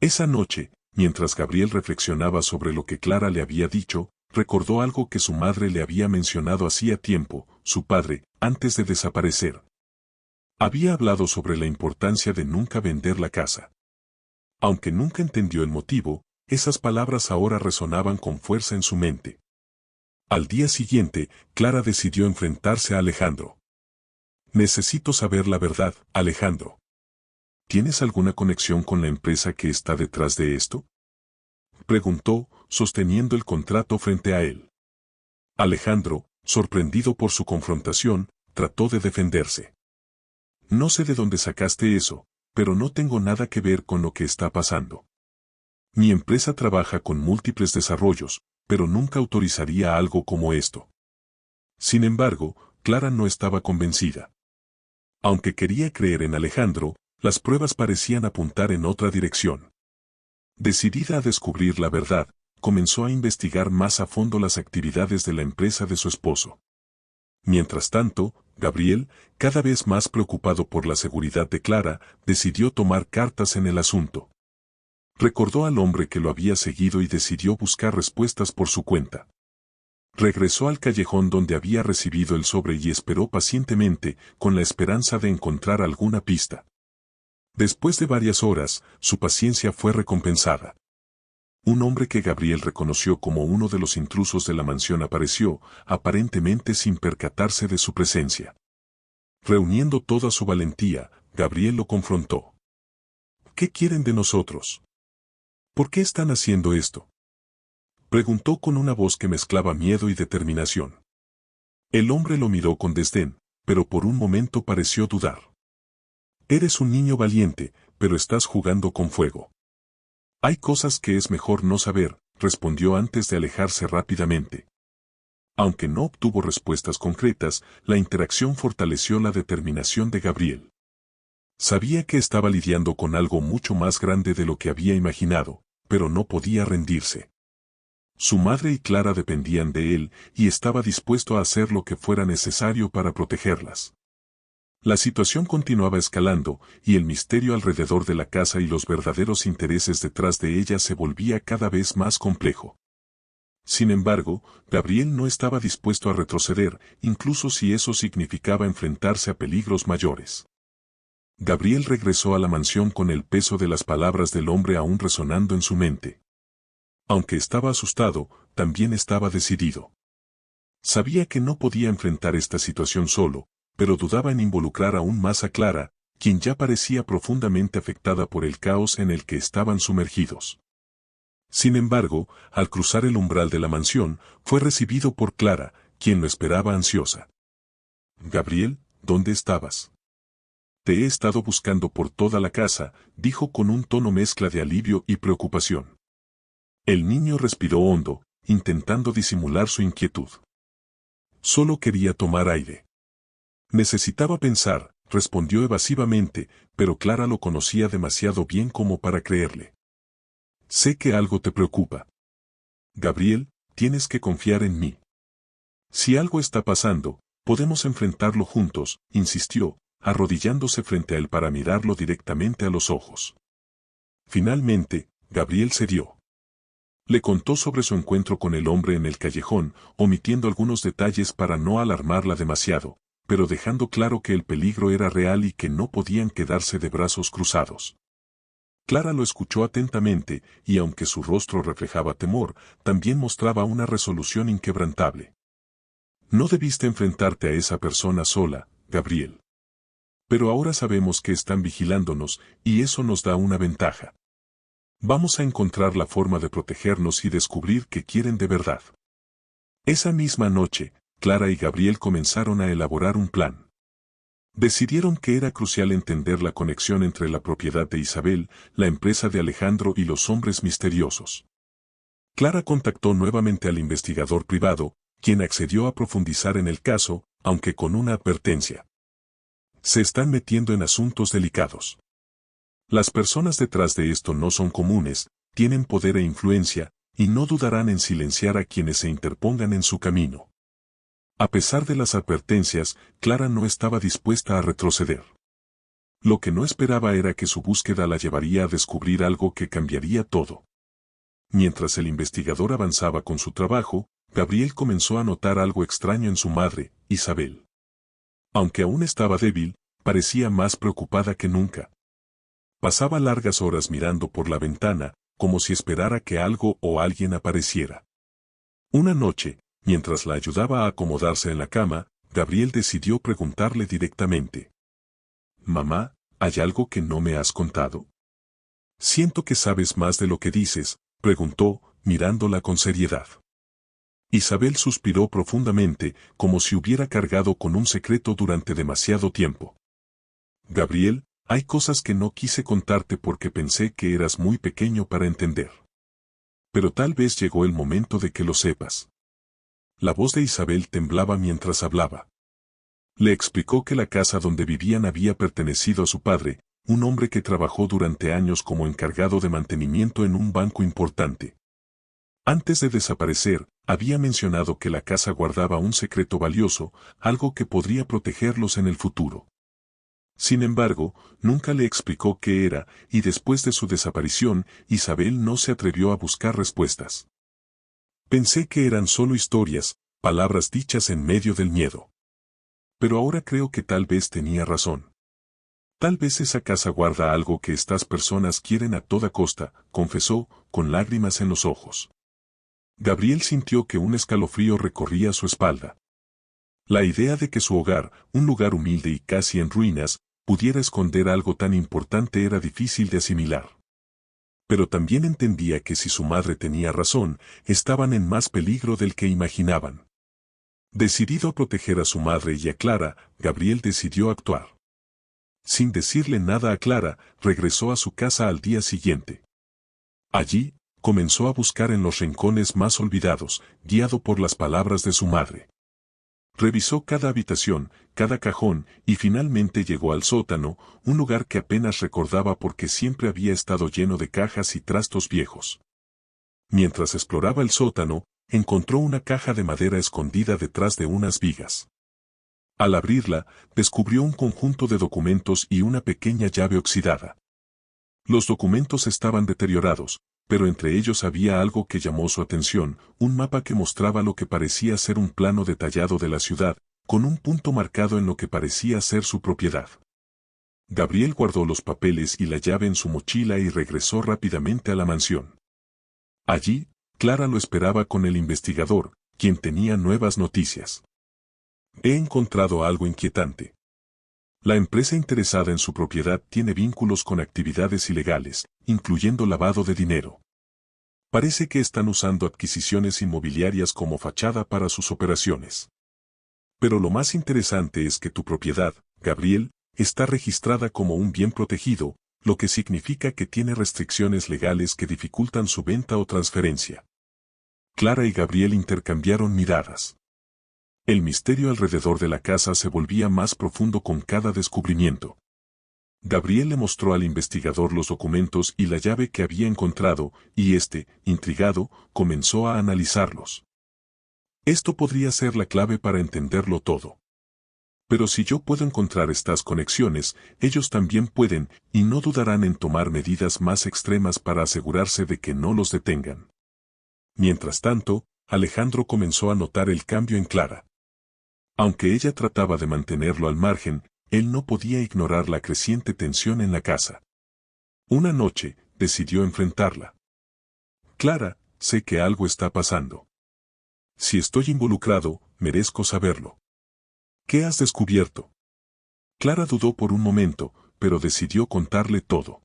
Esa noche, mientras Gabriel reflexionaba sobre lo que Clara le había dicho, recordó algo que su madre le había mencionado hacía tiempo. Su padre, antes de desaparecer, había hablado sobre la importancia de nunca vender la casa. Aunque nunca entendió el motivo, esas palabras ahora resonaban con fuerza en su mente. Al día siguiente, Clara decidió enfrentarse a Alejandro. Necesito saber la verdad, Alejandro. ¿Tienes alguna conexión con la empresa que está detrás de esto? Preguntó, sosteniendo el contrato frente a él. Alejandro, sorprendido por su confrontación, trató de defenderse. No sé de dónde sacaste eso, pero no tengo nada que ver con lo que está pasando. Mi empresa trabaja con múltiples desarrollos, pero nunca autorizaría algo como esto. Sin embargo, Clara no estaba convencida. Aunque quería creer en Alejandro, las pruebas parecían apuntar en otra dirección. Decidida a descubrir la verdad, comenzó a investigar más a fondo las actividades de la empresa de su esposo. Mientras tanto, Gabriel, cada vez más preocupado por la seguridad de Clara, decidió tomar cartas en el asunto. Recordó al hombre que lo había seguido y decidió buscar respuestas por su cuenta. Regresó al callejón donde había recibido el sobre y esperó pacientemente, con la esperanza de encontrar alguna pista. Después de varias horas, su paciencia fue recompensada. Un hombre que Gabriel reconoció como uno de los intrusos de la mansión apareció, aparentemente sin percatarse de su presencia. Reuniendo toda su valentía, Gabriel lo confrontó. ¿Qué quieren de nosotros? ¿Por qué están haciendo esto? Preguntó con una voz que mezclaba miedo y determinación. El hombre lo miró con desdén, pero por un momento pareció dudar. Eres un niño valiente, pero estás jugando con fuego. Hay cosas que es mejor no saber, respondió antes de alejarse rápidamente. Aunque no obtuvo respuestas concretas, la interacción fortaleció la determinación de Gabriel. Sabía que estaba lidiando con algo mucho más grande de lo que había imaginado, pero no podía rendirse. Su madre y Clara dependían de él, y estaba dispuesto a hacer lo que fuera necesario para protegerlas. La situación continuaba escalando, y el misterio alrededor de la casa y los verdaderos intereses detrás de ella se volvía cada vez más complejo. Sin embargo, Gabriel no estaba dispuesto a retroceder, incluso si eso significaba enfrentarse a peligros mayores. Gabriel regresó a la mansión con el peso de las palabras del hombre aún resonando en su mente. Aunque estaba asustado, también estaba decidido. Sabía que no podía enfrentar esta situación solo, pero dudaba en involucrar aún más a Clara, quien ya parecía profundamente afectada por el caos en el que estaban sumergidos. Sin embargo, al cruzar el umbral de la mansión, fue recibido por Clara, quien lo esperaba ansiosa. «Gabriel, ¿dónde estabas? Te he estado buscando por toda la casa», dijo con un tono mezcla de alivio y preocupación. El niño respiró hondo, intentando disimular su inquietud. Solo quería tomar aire. Necesitaba pensar, respondió evasivamente, pero Clara lo conocía demasiado bien como para creerle. Sé que algo te preocupa. Gabriel, tienes que confiar en mí. Si algo está pasando, podemos enfrentarlo juntos, insistió, arrodillándose frente a él para mirarlo directamente a los ojos. Finalmente, Gabriel cedió. Le contó sobre su encuentro con el hombre en el callejón, omitiendo algunos detalles para no alarmarla demasiado, pero dejando claro que el peligro era real y que no podían quedarse de brazos cruzados. Clara lo escuchó atentamente, y aunque su rostro reflejaba temor, también mostraba una resolución inquebrantable. No debiste enfrentarte a esa persona sola, Gabriel. Pero ahora sabemos que están vigilándonos, y eso nos da una ventaja. Vamos a encontrar la forma de protegernos y descubrir qué quieren de verdad. Esa misma noche, Clara y Gabriel comenzaron a elaborar un plan. Decidieron que era crucial entender la conexión entre la propiedad de Isabel, la empresa de Alejandro y los hombres misteriosos. Clara contactó nuevamente al investigador privado, quien accedió a profundizar en el caso, aunque con una advertencia. Se están metiendo en asuntos delicados. Las personas detrás de esto no son comunes, tienen poder e influencia, y no dudarán en silenciar a quienes se interpongan en su camino. A pesar de las advertencias, Clara no estaba dispuesta a retroceder. Lo que no esperaba era que su búsqueda la llevaría a descubrir algo que cambiaría todo. Mientras el investigador avanzaba con su trabajo, Gabriel comenzó a notar algo extraño en su madre, Isabel. Aunque aún estaba débil, parecía más preocupada que nunca. Pasaba largas horas mirando por la ventana, como si esperara que algo o alguien apareciera. Una noche, mientras la ayudaba a acomodarse en la cama, Gabriel decidió preguntarle directamente. «Mamá, ¿hay algo que no me has contado?» «Siento que sabes más de lo que dices», preguntó, mirándola con seriedad. Isabel suspiró profundamente, como si hubiera cargado con un secreto durante demasiado tiempo. «Gabriel, hay cosas que no quise contarte porque pensé que eras muy pequeño para entender. Pero tal vez llegó el momento de que lo sepas». La voz de Isabel temblaba mientras hablaba. Le explicó que la casa donde vivían había pertenecido a su padre, un hombre que trabajó durante años como encargado de mantenimiento en un banco importante. Antes de desaparecer, había mencionado que la casa guardaba un secreto valioso, algo que podría protegerlos en el futuro. Sin embargo, nunca le explicó qué era, y después de su desaparición, Isabel no se atrevió a buscar respuestas. Pensé que eran solo historias, palabras dichas en medio del miedo. Pero ahora creo que tal vez tenía razón. Tal vez esa casa guarda algo que estas personas quieren a toda costa, confesó, con lágrimas en los ojos. Gabriel sintió que un escalofrío recorría su espalda. La idea de que su hogar, un lugar humilde y casi en ruinas, pudiera esconder algo tan importante era difícil de asimilar. Pero también entendía que si su madre tenía razón, estaban en más peligro del que imaginaban. Decidido a proteger a su madre y a Clara, Gabriel decidió actuar. Sin decirle nada a Clara, regresó a su casa al día siguiente. Allí, comenzó a buscar en los rincones más olvidados, guiado por las palabras de su madre. Revisó cada habitación, cada cajón, y finalmente llegó al sótano, un lugar que apenas recordaba porque siempre había estado lleno de cajas y trastos viejos. Mientras exploraba el sótano, encontró una caja de madera escondida detrás de unas vigas. Al abrirla, descubrió un conjunto de documentos y una pequeña llave oxidada. Los documentos estaban deteriorados, pero entre ellos había algo que llamó su atención, un mapa que mostraba lo que parecía ser un plano detallado de la ciudad, con un punto marcado en lo que parecía ser su propiedad. Gabriel guardó los papeles y la llave en su mochila y regresó rápidamente a la mansión. Allí, Clara lo esperaba con el investigador, quien tenía nuevas noticias. «He encontrado algo inquietante. La empresa interesada en su propiedad tiene vínculos con actividades ilegales, incluyendo lavado de dinero. Parece que están usando adquisiciones inmobiliarias como fachada para sus operaciones. Pero lo más interesante es que tu propiedad, Gabriel, está registrada como un bien protegido, lo que significa que tiene restricciones legales que dificultan su venta o transferencia». Clara y Gabriel intercambiaron miradas. El misterio alrededor de la casa se volvía más profundo con cada descubrimiento. Gabriel le mostró al investigador los documentos y la llave que había encontrado, y éste, intrigado, comenzó a analizarlos. «Esto podría ser la clave para entenderlo todo. Pero si yo puedo encontrar estas conexiones, ellos también pueden, y no dudarán en tomar medidas más extremas para asegurarse de que no los detengan». Mientras tanto, Alejandro comenzó a notar el cambio en Clara. Aunque ella trataba de mantenerlo al margen, él no podía ignorar la creciente tensión en la casa. Una noche, decidió enfrentarla. Clara, sé que algo está pasando. Si estoy involucrado, merezco saberlo. ¿Qué has descubierto? Clara dudó por un momento, pero decidió contarle todo.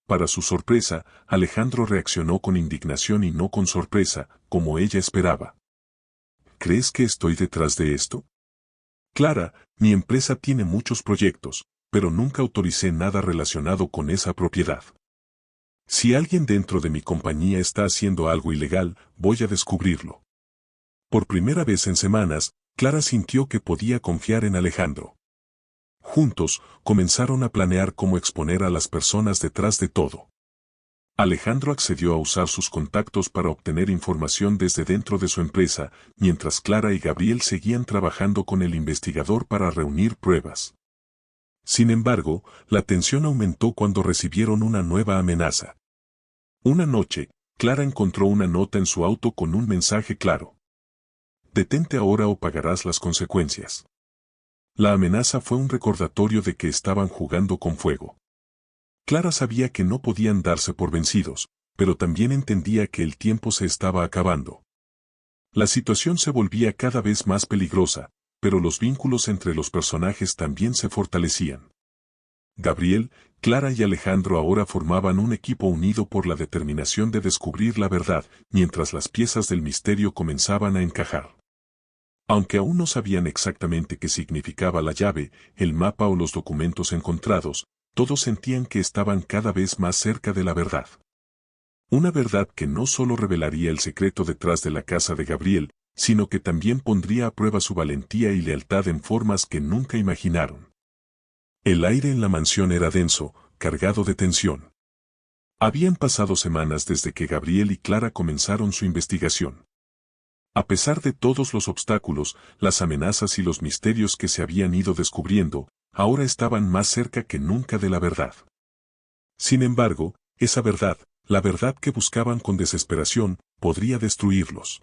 Para su sorpresa, Alejandro reaccionó con indignación y no con sorpresa, como ella esperaba. ¿Crees que estoy detrás de esto? Clara, mi empresa tiene muchos proyectos, pero nunca autoricé nada relacionado con esa propiedad. Si alguien dentro de mi compañía está haciendo algo ilegal, voy a descubrirlo. Por primera vez en semanas, Clara sintió que podía confiar en Alejandro. Juntos, comenzaron a planear cómo exponer a las personas detrás de todo. Alejandro accedió a usar sus contactos para obtener información desde dentro de su empresa, mientras Clara y Gabriel seguían trabajando con el investigador para reunir pruebas. Sin embargo, la tensión aumentó cuando recibieron una nueva amenaza. Una noche, Clara encontró una nota en su auto con un mensaje claro. Detente ahora o pagarás las consecuencias. La amenaza fue un recordatorio de que estaban jugando con fuego. Clara sabía que no podían darse por vencidos, pero también entendía que el tiempo se estaba acabando. La situación se volvía cada vez más peligrosa, pero los vínculos entre los personajes también se fortalecían. Gabriel, Clara y Alejandro ahora formaban un equipo unido por la determinación de descubrir la verdad, mientras las piezas del misterio comenzaban a encajar. Aunque aún no sabían exactamente qué significaba la llave, el mapa o los documentos encontrados, todos sentían que estaban cada vez más cerca de la verdad. Una verdad que no solo revelaría el secreto detrás de la casa de Gabriel, sino que también pondría a prueba su valentía y lealtad en formas que nunca imaginaron. El aire en la mansión era denso, cargado de tensión. Habían pasado semanas desde que Gabriel y Clara comenzaron su investigación. A pesar de todos los obstáculos, las amenazas y los misterios que se habían ido descubriendo, ahora estaban más cerca que nunca de la verdad. Sin embargo, esa verdad, la verdad que buscaban con desesperación, podría destruirlos.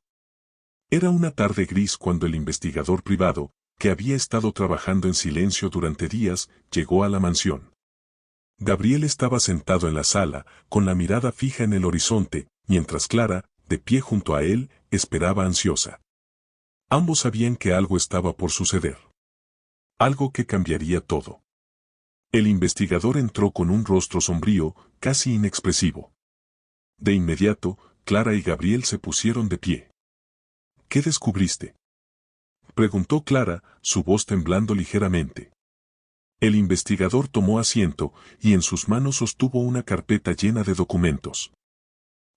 Era una tarde gris cuando el investigador privado, que había estado trabajando en silencio durante días, llegó a la mansión. Gabriel estaba sentado en la sala, con la mirada fija en el horizonte, mientras Clara, de pie junto a él, esperaba ansiosa. Ambos sabían que algo estaba por suceder. Algo que cambiaría todo. El investigador entró con un rostro sombrío, casi inexpresivo. De inmediato, Clara y Gabriel se pusieron de pie. ¿Qué descubriste? Preguntó Clara, su voz temblando ligeramente. El investigador tomó asiento, y en sus manos sostuvo una carpeta llena de documentos.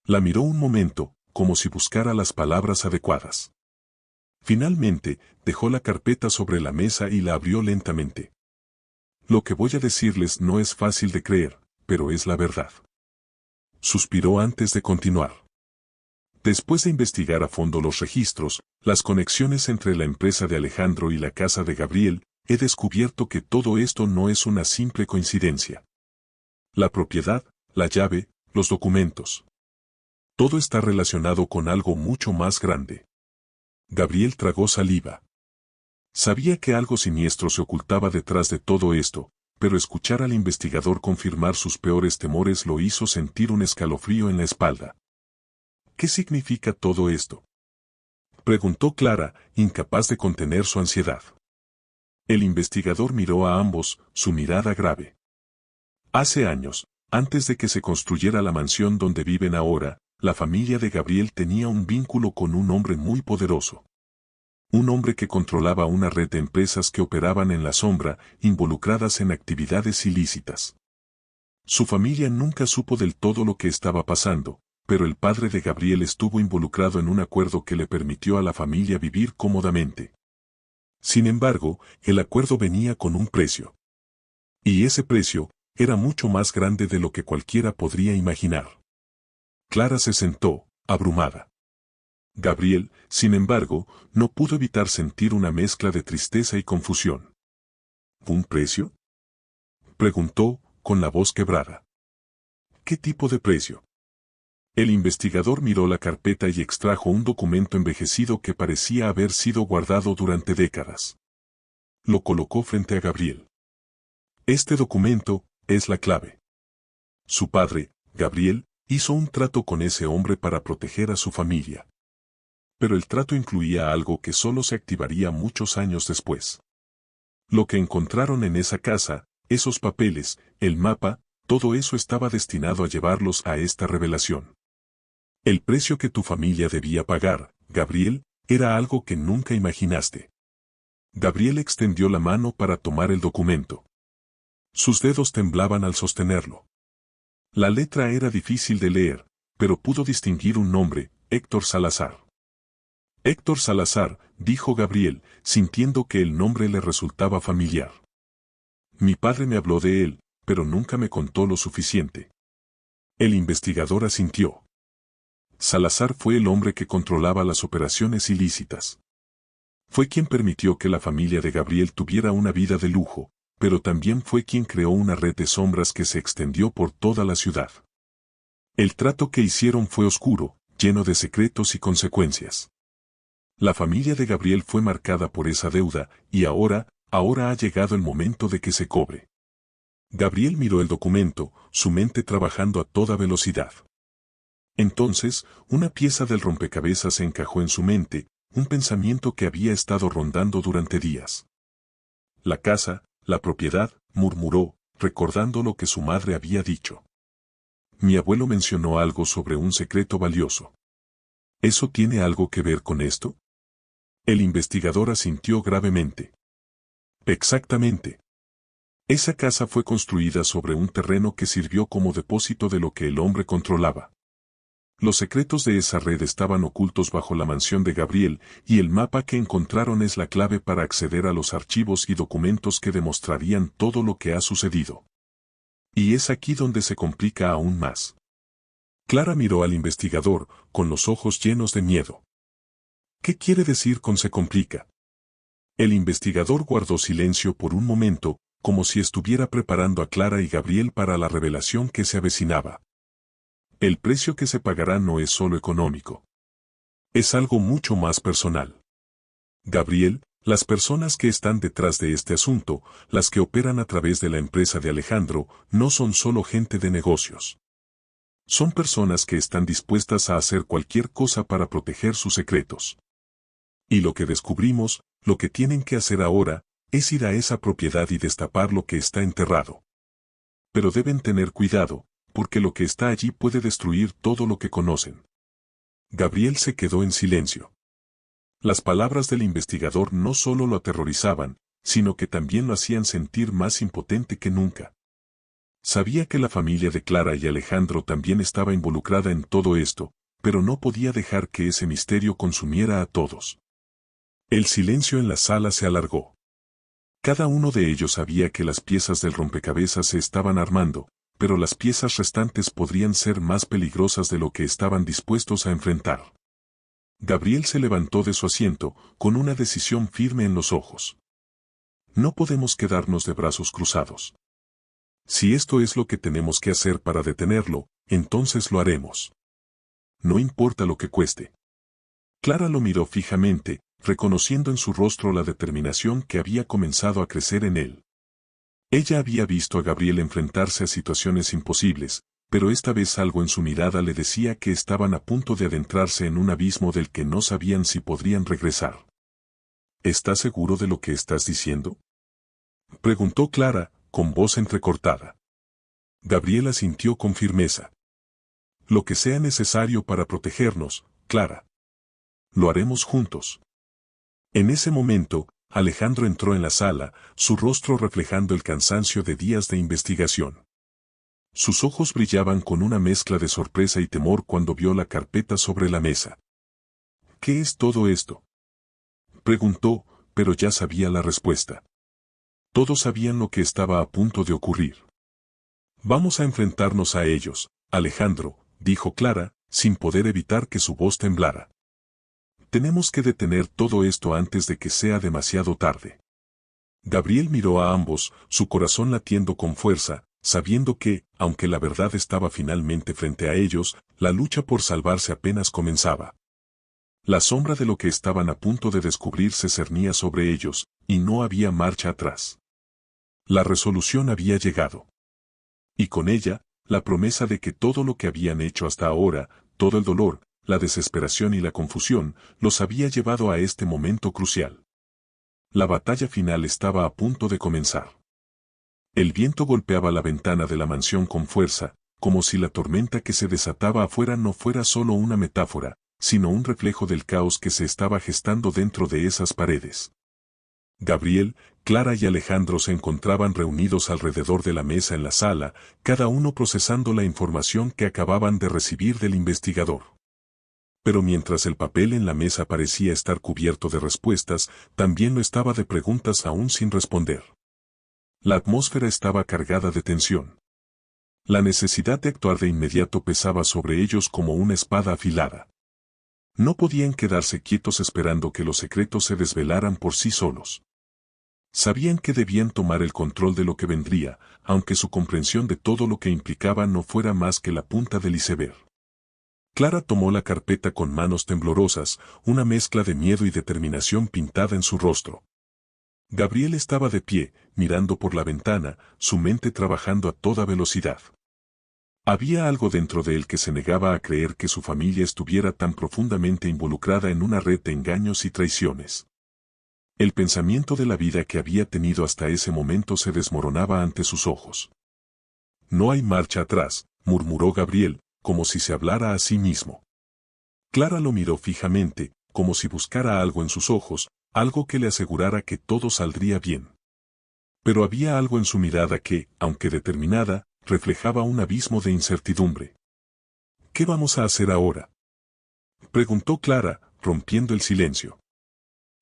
La miró un momento, como si buscara las palabras adecuadas. Finalmente, dejó la carpeta sobre la mesa y la abrió lentamente. Lo que voy a decirles no es fácil de creer, pero es la verdad. Suspiró antes de continuar. Después de investigar a fondo los registros, las conexiones entre la empresa de Alejandro y la casa de Gabriel, he descubierto que todo esto no es una simple coincidencia. La propiedad, la llave, los documentos. Todo está relacionado con algo mucho más grande. Gabriel tragó saliva. Sabía que algo siniestro se ocultaba detrás de todo esto, pero escuchar al investigador confirmar sus peores temores lo hizo sentir un escalofrío en la espalda. ¿Qué significa todo esto? Preguntó Clara, incapaz de contener su ansiedad. El investigador miró a ambos, su mirada grave. Hace años, antes de que se construyera la mansión donde viven ahora, la familia de Gabriel tenía un vínculo con un hombre muy poderoso. Un hombre que controlaba una red de empresas que operaban en la sombra, involucradas en actividades ilícitas. Su familia nunca supo del todo lo que estaba pasando, pero el padre de Gabriel estuvo involucrado en un acuerdo que le permitió a la familia vivir cómodamente. Sin embargo, el acuerdo venía con un precio. Y ese precio era mucho más grande de lo que cualquiera podría imaginar. Clara se sentó, abrumada. Gabriel, sin embargo, no pudo evitar sentir una mezcla de tristeza y confusión. ¿Un precio? Preguntó, con la voz quebrada. ¿Qué tipo de precio? El investigador miró la carpeta y extrajo un documento envejecido que parecía haber sido guardado durante décadas. Lo colocó frente a Gabriel. Este documento es la clave. su padre, Gabriel, hizo un trato con ese hombre para proteger a su familia. Pero el trato incluía algo que solo se activaría muchos años después. Lo que encontraron en esa casa, esos papeles, el mapa, todo eso estaba destinado a llevarlos a esta revelación. El precio que tu familia debía pagar, Gabriel, era algo que nunca imaginaste. Gabriel extendió la mano para tomar el documento. Sus dedos temblaban al sostenerlo. La letra era difícil de leer, pero pudo distinguir un nombre, Héctor Salazar. Héctor Salazar, dijo Gabriel, sintiendo que el nombre le resultaba familiar. Mi padre me habló de él, pero nunca me contó lo suficiente. El investigador asintió. Salazar fue el hombre que controlaba las operaciones ilícitas. Fue quien permitió que la familia de Gabriel tuviera una vida de lujo, pero también fue quien creó una red de sombras que se extendió por toda la ciudad. El trato que hicieron fue oscuro, lleno de secretos y consecuencias. La familia de Gabriel fue marcada por esa deuda, y ahora ha llegado el momento de que se cobre. Gabriel miró el documento, su mente trabajando a toda velocidad. Entonces, una pieza del rompecabezas se encajó en su mente, un pensamiento que había estado rondando durante días. La casa, la propiedad, murmuró, recordando lo que su madre había dicho. Mi abuelo mencionó algo sobre un secreto valioso. ¿Eso tiene algo que ver con esto? El investigador asintió gravemente. Exactamente. Esa casa fue construida sobre un terreno que sirvió como depósito de lo que el hombre controlaba. Los secretos de esa red estaban ocultos bajo la mansión de Gabriel, y el mapa que encontraron es la clave para acceder a los archivos y documentos que demostrarían todo lo que ha sucedido. Y es aquí donde se complica aún más. Clara miró al investigador, con los ojos llenos de miedo. ¿Qué quiere decir con se complica? El investigador guardó silencio por un momento, como si estuviera preparando a Clara y Gabriel para la revelación que se avecinaba. El precio que se pagará no es solo económico. Es algo mucho más personal. Gabriel, las personas que están detrás de este asunto, las que operan a través de la empresa de Alejandro, no son solo gente de negocios. Son personas que están dispuestas a hacer cualquier cosa para proteger sus secretos. Y lo que descubrimos, lo que tienen que hacer ahora, es ir a esa propiedad y destapar lo que está enterrado. Pero deben tener cuidado, porque lo que está allí puede destruir todo lo que conocen. Gabriel se quedó en silencio. Las palabras del investigador no solo lo aterrorizaban, sino que también lo hacían sentir más impotente que nunca. Sabía que la familia de Clara y Alejandro también estaba involucrada en todo esto, pero no podía dejar que ese misterio consumiera a todos. El silencio en la sala se alargó. Cada uno de ellos sabía que las piezas del rompecabezas se estaban armando, pero las piezas restantes podrían ser más peligrosas de lo que estaban dispuestos a enfrentar. Gabriel se levantó de su asiento, con una decisión firme en los ojos. No podemos quedarnos de brazos cruzados. Si esto es lo que tenemos que hacer para detenerlo, entonces lo haremos. No importa lo que cueste. Clara lo miró fijamente, reconociendo en su rostro la determinación que había comenzado a crecer en él. Ella había visto a Gabriel enfrentarse a situaciones imposibles, pero esta vez algo en su mirada le decía que estaban a punto de adentrarse en un abismo del que no sabían si podrían regresar. ¿Estás seguro de lo que estás diciendo?, preguntó Clara, con voz entrecortada. Gabriel asintió con firmeza. Lo que sea necesario para protegernos, Clara. Lo haremos juntos. En ese momento, Alejandro entró en la sala, su rostro reflejando el cansancio de días de investigación. Sus ojos brillaban con una mezcla de sorpresa y temor cuando vio la carpeta sobre la mesa. ¿Qué es todo esto?, preguntó, pero ya sabía la respuesta. Todos sabían lo que estaba a punto de ocurrir. Vamos a enfrentarnos a ellos, Alejandro, dijo Clara, sin poder evitar que su voz temblara. Tenemos que detener todo esto antes de que sea demasiado tarde. Gabriel miró a ambos, su corazón latiendo con fuerza, sabiendo que, aunque la verdad estaba finalmente frente a ellos, la lucha por salvarse apenas comenzaba. La sombra de lo que estaban a punto de descubrir se cernía sobre ellos, y no había marcha atrás. La resolución había llegado. Y con ella, la promesa de que todo lo que habían hecho hasta ahora, todo el dolor, la desesperación y la confusión, los había llevado a este momento crucial. La batalla final estaba a punto de comenzar. El viento golpeaba la ventana de la mansión con fuerza, como si la tormenta que se desataba afuera no fuera solo una metáfora, sino un reflejo del caos que se estaba gestando dentro de esas paredes. Gabriel, Clara y Alejandro se encontraban reunidos alrededor de la mesa en la sala, cada uno procesando la información que acababan de recibir del investigador. Pero mientras el papel en la mesa parecía estar cubierto de respuestas, también lo estaba de preguntas aún sin responder. La atmósfera estaba cargada de tensión. La necesidad de actuar de inmediato pesaba sobre ellos como una espada afilada. No podían quedarse quietos esperando que los secretos se desvelaran por sí solos. Sabían que debían tomar el control de lo que vendría, aunque su comprensión de todo lo que implicaba no fuera más que la punta del iceberg. Clara tomó la carpeta con manos temblorosas, una mezcla de miedo y determinación pintada en su rostro. Gabriel estaba de pie, mirando por la ventana, su mente trabajando a toda velocidad. Había algo dentro de él que se negaba a creer que su familia estuviera tan profundamente involucrada en una red de engaños y traiciones. El pensamiento de la vida que había tenido hasta ese momento se desmoronaba ante sus ojos. No hay marcha atrás, murmuró Gabriel, como si se hablara a sí mismo. Clara lo miró fijamente, como si buscara algo en sus ojos, algo que le asegurara que todo saldría bien. Pero había algo en su mirada que, aunque determinada, reflejaba un abismo de incertidumbre. ¿Qué vamos a hacer ahora?, preguntó Clara, rompiendo el silencio.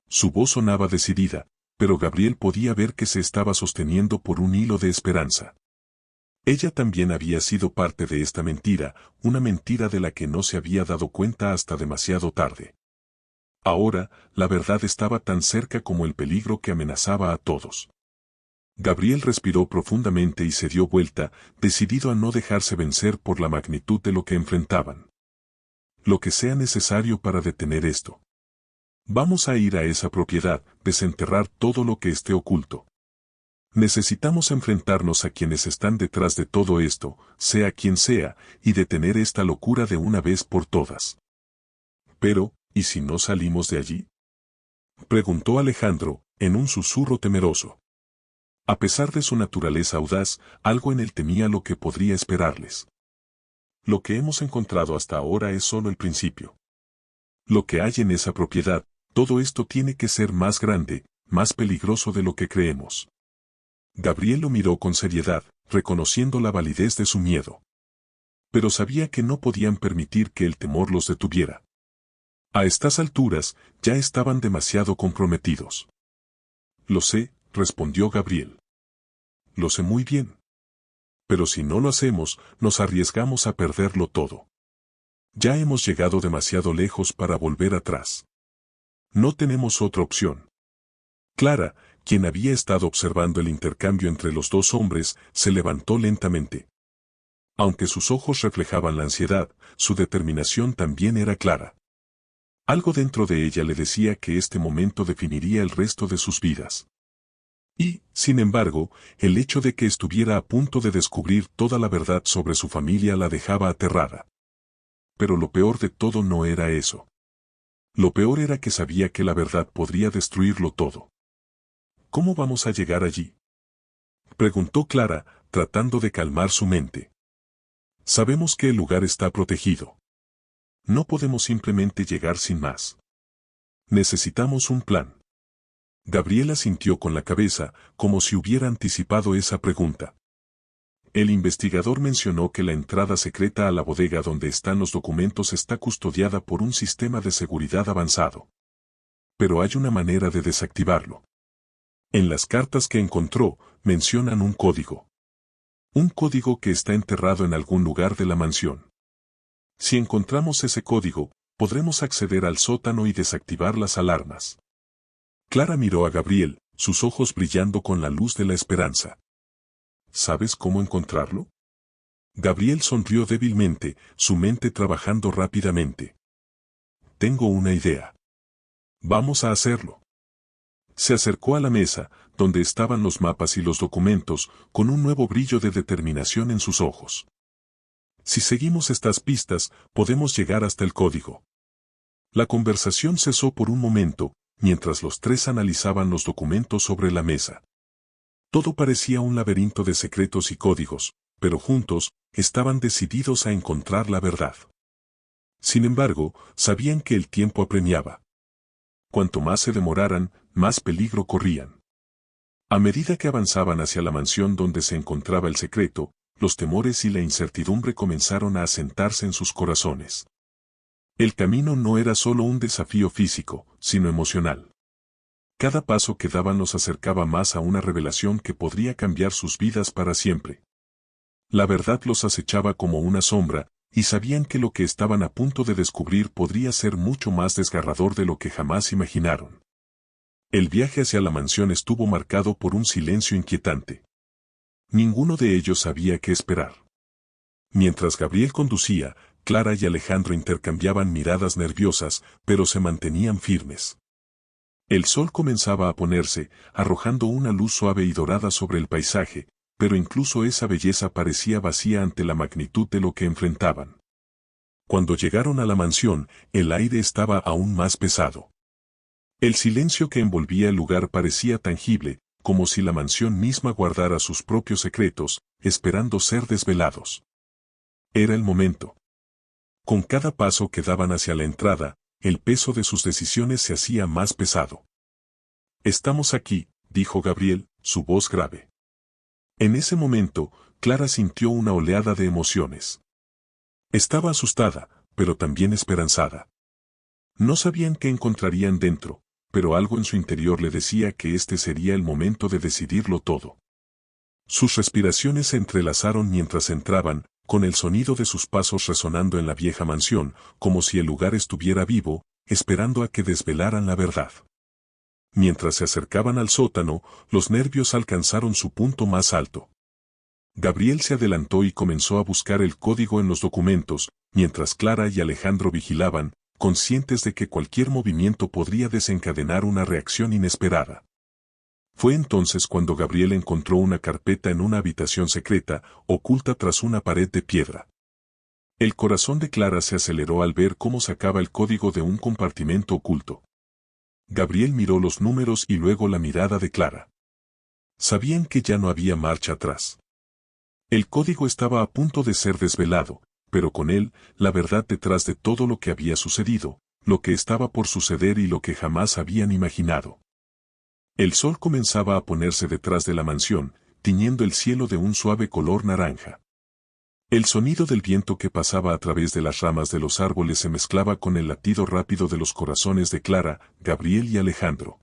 Su voz sonaba decidida, pero Gabriel podía ver que se estaba sosteniendo por un hilo de esperanza. Ella también había sido parte de esta mentira, una mentira de la que no se había dado cuenta hasta demasiado tarde. Ahora, la verdad estaba tan cerca como el peligro que amenazaba a todos. Gabriel respiró profundamente y se dio vuelta, decidido a no dejarse vencer por la magnitud de lo que enfrentaban. Lo que sea necesario para detener esto. Vamos a ir a esa propiedad, desenterrar todo lo que esté oculto. Necesitamos enfrentarnos a quienes están detrás de todo esto, sea quien sea, y detener esta locura de una vez por todas. Pero, ¿y si no salimos de allí?, preguntó Alejandro, en un susurro temeroso. A pesar de su naturaleza audaz, algo en él temía lo que podría esperarles. Lo que hemos encontrado hasta ahora es solo el principio. Lo que hay en esa propiedad, todo esto tiene que ser más grande, más peligroso de lo que creemos. Gabriel lo miró con seriedad, reconociendo la validez de su miedo. Pero sabía que no podían permitir que el temor los detuviera. A estas alturas, ya estaban demasiado comprometidos. Lo sé, respondió Gabriel. Lo sé muy bien. Pero si no lo hacemos, nos arriesgamos a perderlo todo. Ya hemos llegado demasiado lejos para volver atrás. No tenemos otra opción. Clara, quien había estado observando el intercambio entre los dos hombres, se levantó lentamente. Aunque sus ojos reflejaban la ansiedad, su determinación también era clara. Algo dentro de ella le decía que este momento definiría el resto de sus vidas. Y, sin embargo, el hecho de que estuviera a punto de descubrir toda la verdad sobre su familia la dejaba aterrada. Pero lo peor de todo no era eso. Lo peor era que sabía que la verdad podría destruirlo todo. ¿Cómo vamos a llegar allí?, preguntó Clara, tratando de calmar su mente. Sabemos que el lugar está protegido. No podemos simplemente llegar sin más. Necesitamos un plan. Gabriela asintió con la cabeza, como si hubiera anticipado esa pregunta. El investigador mencionó que la entrada secreta a la bodega donde están los documentos está custodiada por un sistema de seguridad avanzado. Pero hay una manera de desactivarlo. En las cartas que encontró, mencionan un código. Un código que está enterrado en algún lugar de la mansión. Si encontramos ese código, podremos acceder al sótano y desactivar las alarmas. Clara miró a Gabriel, sus ojos brillando con la luz de la esperanza. ¿Sabes cómo encontrarlo?, Gabriel sonrió débilmente, su mente trabajando rápidamente. Tengo una idea. Vamos a hacerlo. Se acercó a la mesa, donde estaban los mapas y los documentos, con un nuevo brillo de determinación en sus ojos. Si seguimos estas pistas, podemos llegar hasta el código. La conversación cesó por un momento, mientras los tres analizaban los documentos sobre la mesa. Todo parecía un laberinto de secretos y códigos, pero juntos, estaban decididos a encontrar la verdad. Sin embargo, sabían que el tiempo apremiaba. Cuanto más se demoraran, más peligro corrían. A medida que avanzaban hacia la mansión donde se encontraba el secreto, los temores y la incertidumbre comenzaron a asentarse en sus corazones. El camino no era solo un desafío físico, sino emocional. Cada paso que daban los acercaba más a una revelación que podría cambiar sus vidas para siempre. La verdad los acechaba como una sombra, y sabían que lo que estaban a punto de descubrir podría ser mucho más desgarrador de lo que jamás imaginaron. El viaje hacia la mansión estuvo marcado por un silencio inquietante. Ninguno de ellos sabía qué esperar. Mientras Gabriel conducía, Clara y Alejandro intercambiaban miradas nerviosas, pero se mantenían firmes. El sol comenzaba a ponerse, arrojando una luz suave y dorada sobre el paisaje, pero incluso esa belleza parecía vacía ante la magnitud de lo que enfrentaban. Cuando llegaron a la mansión, el aire estaba aún más pesado. El silencio que envolvía el lugar parecía tangible, como si la mansión misma guardara sus propios secretos, esperando ser desvelados. Era el momento. Con cada paso que daban hacia la entrada, el peso de sus decisiones se hacía más pesado. «Estamos aquí», dijo Gabriel, su voz grave. En ese momento, Clara sintió una oleada de emociones. Estaba asustada, pero también esperanzada. No sabían qué encontrarían dentro, pero algo en su interior le decía que este sería el momento de decidirlo todo. Sus respiraciones se entrelazaron mientras entraban, con el sonido de sus pasos resonando en la vieja mansión, como si el lugar estuviera vivo, esperando a que desvelaran la verdad. Mientras se acercaban al sótano, los nervios alcanzaron su punto más alto. Gabriel se adelantó y comenzó a buscar el código en los documentos, mientras Clara y Alejandro vigilaban, conscientes de que cualquier movimiento podría desencadenar una reacción inesperada. Fue entonces cuando Gabriel encontró una carpeta en una habitación secreta, oculta tras una pared de piedra. El corazón de Clara se aceleró al ver cómo sacaba el código de un compartimento oculto. Gabriel miró los números y luego la mirada de Clara. Sabían que ya no había marcha atrás. El código estaba a punto de ser desvelado, pero con él, la verdad detrás de todo lo que había sucedido, lo que estaba por suceder y lo que jamás habían imaginado. El sol comenzaba a ponerse detrás de la mansión, tiñendo el cielo de un suave color naranja. El sonido del viento que pasaba a través de las ramas de los árboles se mezclaba con el latido rápido de los corazones de Clara, Gabriel y Alejandro.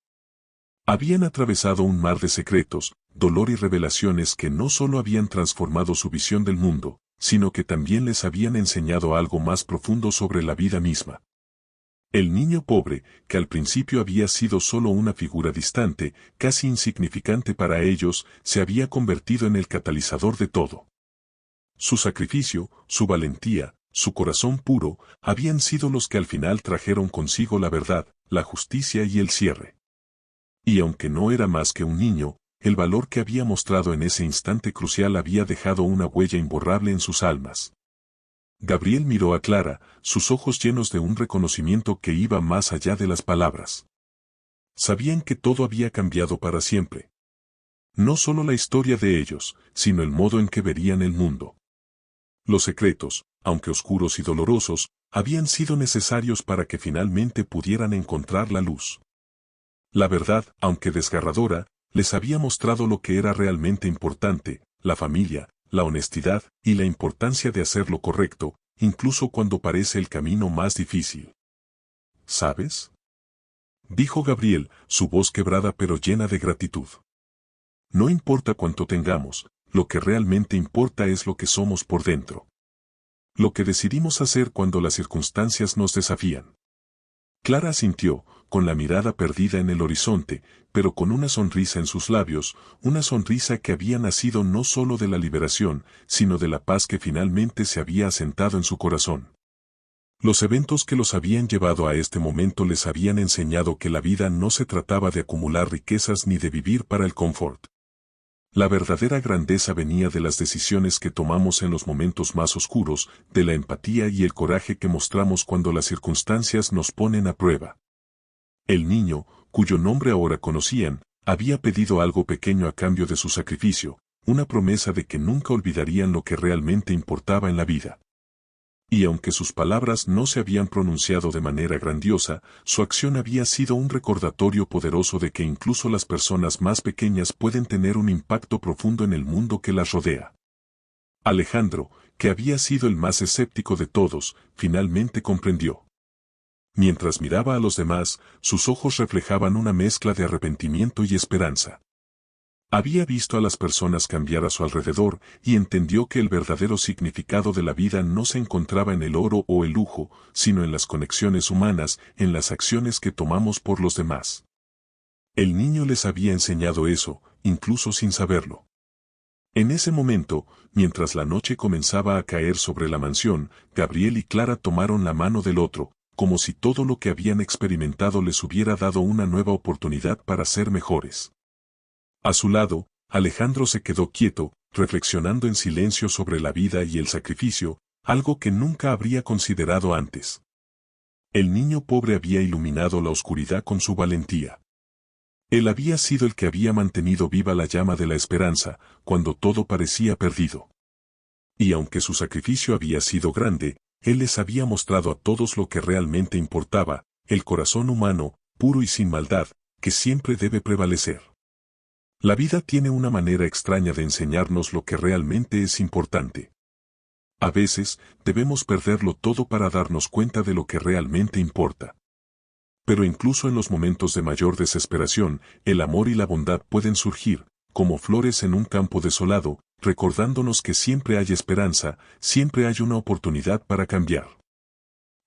Habían atravesado un mar de secretos, dolor y revelaciones que no solo habían transformado su visión del mundo, sino que también les habían enseñado algo más profundo sobre la vida misma. El niño pobre, que al principio había sido solo una figura distante, casi insignificante para ellos, se había convertido en el catalizador de todo. Su sacrificio, su valentía, su corazón puro, habían sido los que al final trajeron consigo la verdad, la justicia y el cierre. Y aunque no era más que un niño, el valor que había mostrado en ese instante crucial había dejado una huella imborrable en sus almas. Gabriel miró a Clara, sus ojos llenos de un reconocimiento que iba más allá de las palabras. Sabían que todo había cambiado para siempre. No solo la historia de ellos, sino el modo en que verían el mundo. Los secretos, aunque oscuros y dolorosos, habían sido necesarios para que finalmente pudieran encontrar la luz. La verdad, aunque desgarradora, les había mostrado lo que era realmente importante, la familia, la honestidad y la importancia de hacer lo correcto, incluso cuando parece el camino más difícil. ¿Sabes?, dijo Gabriel, su voz quebrada pero llena de gratitud. No importa cuánto tengamos, lo que realmente importa es lo que somos por dentro. Lo que decidimos hacer cuando las circunstancias nos desafían. Clara asintió, con la mirada perdida en el horizonte, pero con una sonrisa en sus labios, una sonrisa que había nacido no solo de la liberación, sino de la paz que finalmente se había asentado en su corazón. Los eventos que los habían llevado a este momento les habían enseñado que la vida no se trataba de acumular riquezas ni de vivir para el confort. La verdadera grandeza venía de las decisiones que tomamos en los momentos más oscuros, de la empatía y el coraje que mostramos cuando las circunstancias nos ponen a prueba. El niño, cuyo nombre ahora conocían, había pedido algo pequeño a cambio de su sacrificio, una promesa de que nunca olvidarían lo que realmente importaba en la vida. Y aunque sus palabras no se habían pronunciado de manera grandiosa, su acción había sido un recordatorio poderoso de que incluso las personas más pequeñas pueden tener un impacto profundo en el mundo que las rodea. Alejandro, que había sido el más escéptico de todos, finalmente comprendió. Mientras miraba a los demás, sus ojos reflejaban una mezcla de arrepentimiento y esperanza. Había visto a las personas cambiar a su alrededor y entendió que el verdadero significado de la vida no se encontraba en el oro o el lujo, sino en las conexiones humanas, en las acciones que tomamos por los demás. El niño les había enseñado eso, incluso sin saberlo. En ese momento, mientras la noche comenzaba a caer sobre la mansión, Gabriel y Clara tomaron la mano del otro, como si todo lo que habían experimentado les hubiera dado una nueva oportunidad para ser mejores. A su lado, Alejandro se quedó quieto, reflexionando en silencio sobre la vida y el sacrificio, algo que nunca habría considerado antes. El niño pobre había iluminado la oscuridad con su valentía. Él había sido el que había mantenido viva la llama de la esperanza, cuando todo parecía perdido. Y aunque su sacrificio había sido grande, él les había mostrado a todos lo que realmente importaba, el corazón humano, puro y sin maldad, que siempre debe prevalecer. La vida tiene una manera extraña de enseñarnos lo que realmente es importante. A veces, debemos perderlo todo para darnos cuenta de lo que realmente importa. Pero incluso en los momentos de mayor desesperación, el amor y la bondad pueden surgir, como flores en un campo desolado, recordándonos que siempre hay esperanza, siempre hay una oportunidad para cambiar.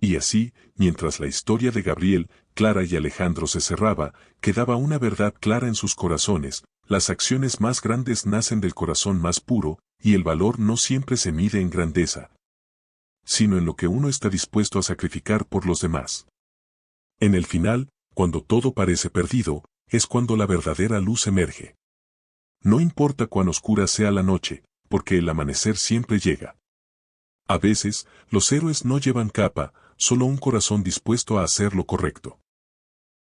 Y así, mientras la historia de Gabriel, Clara y Alejandro se cerraba, quedaba una verdad clara en sus corazones: las acciones más grandes nacen del corazón más puro, y el valor no siempre se mide en grandeza, sino en lo que uno está dispuesto a sacrificar por los demás. En el final, cuando todo parece perdido, es cuando la verdadera luz emerge. No importa cuán oscura sea la noche, porque el amanecer siempre llega. A veces, los héroes no llevan capa, solo un corazón dispuesto a hacer lo correcto.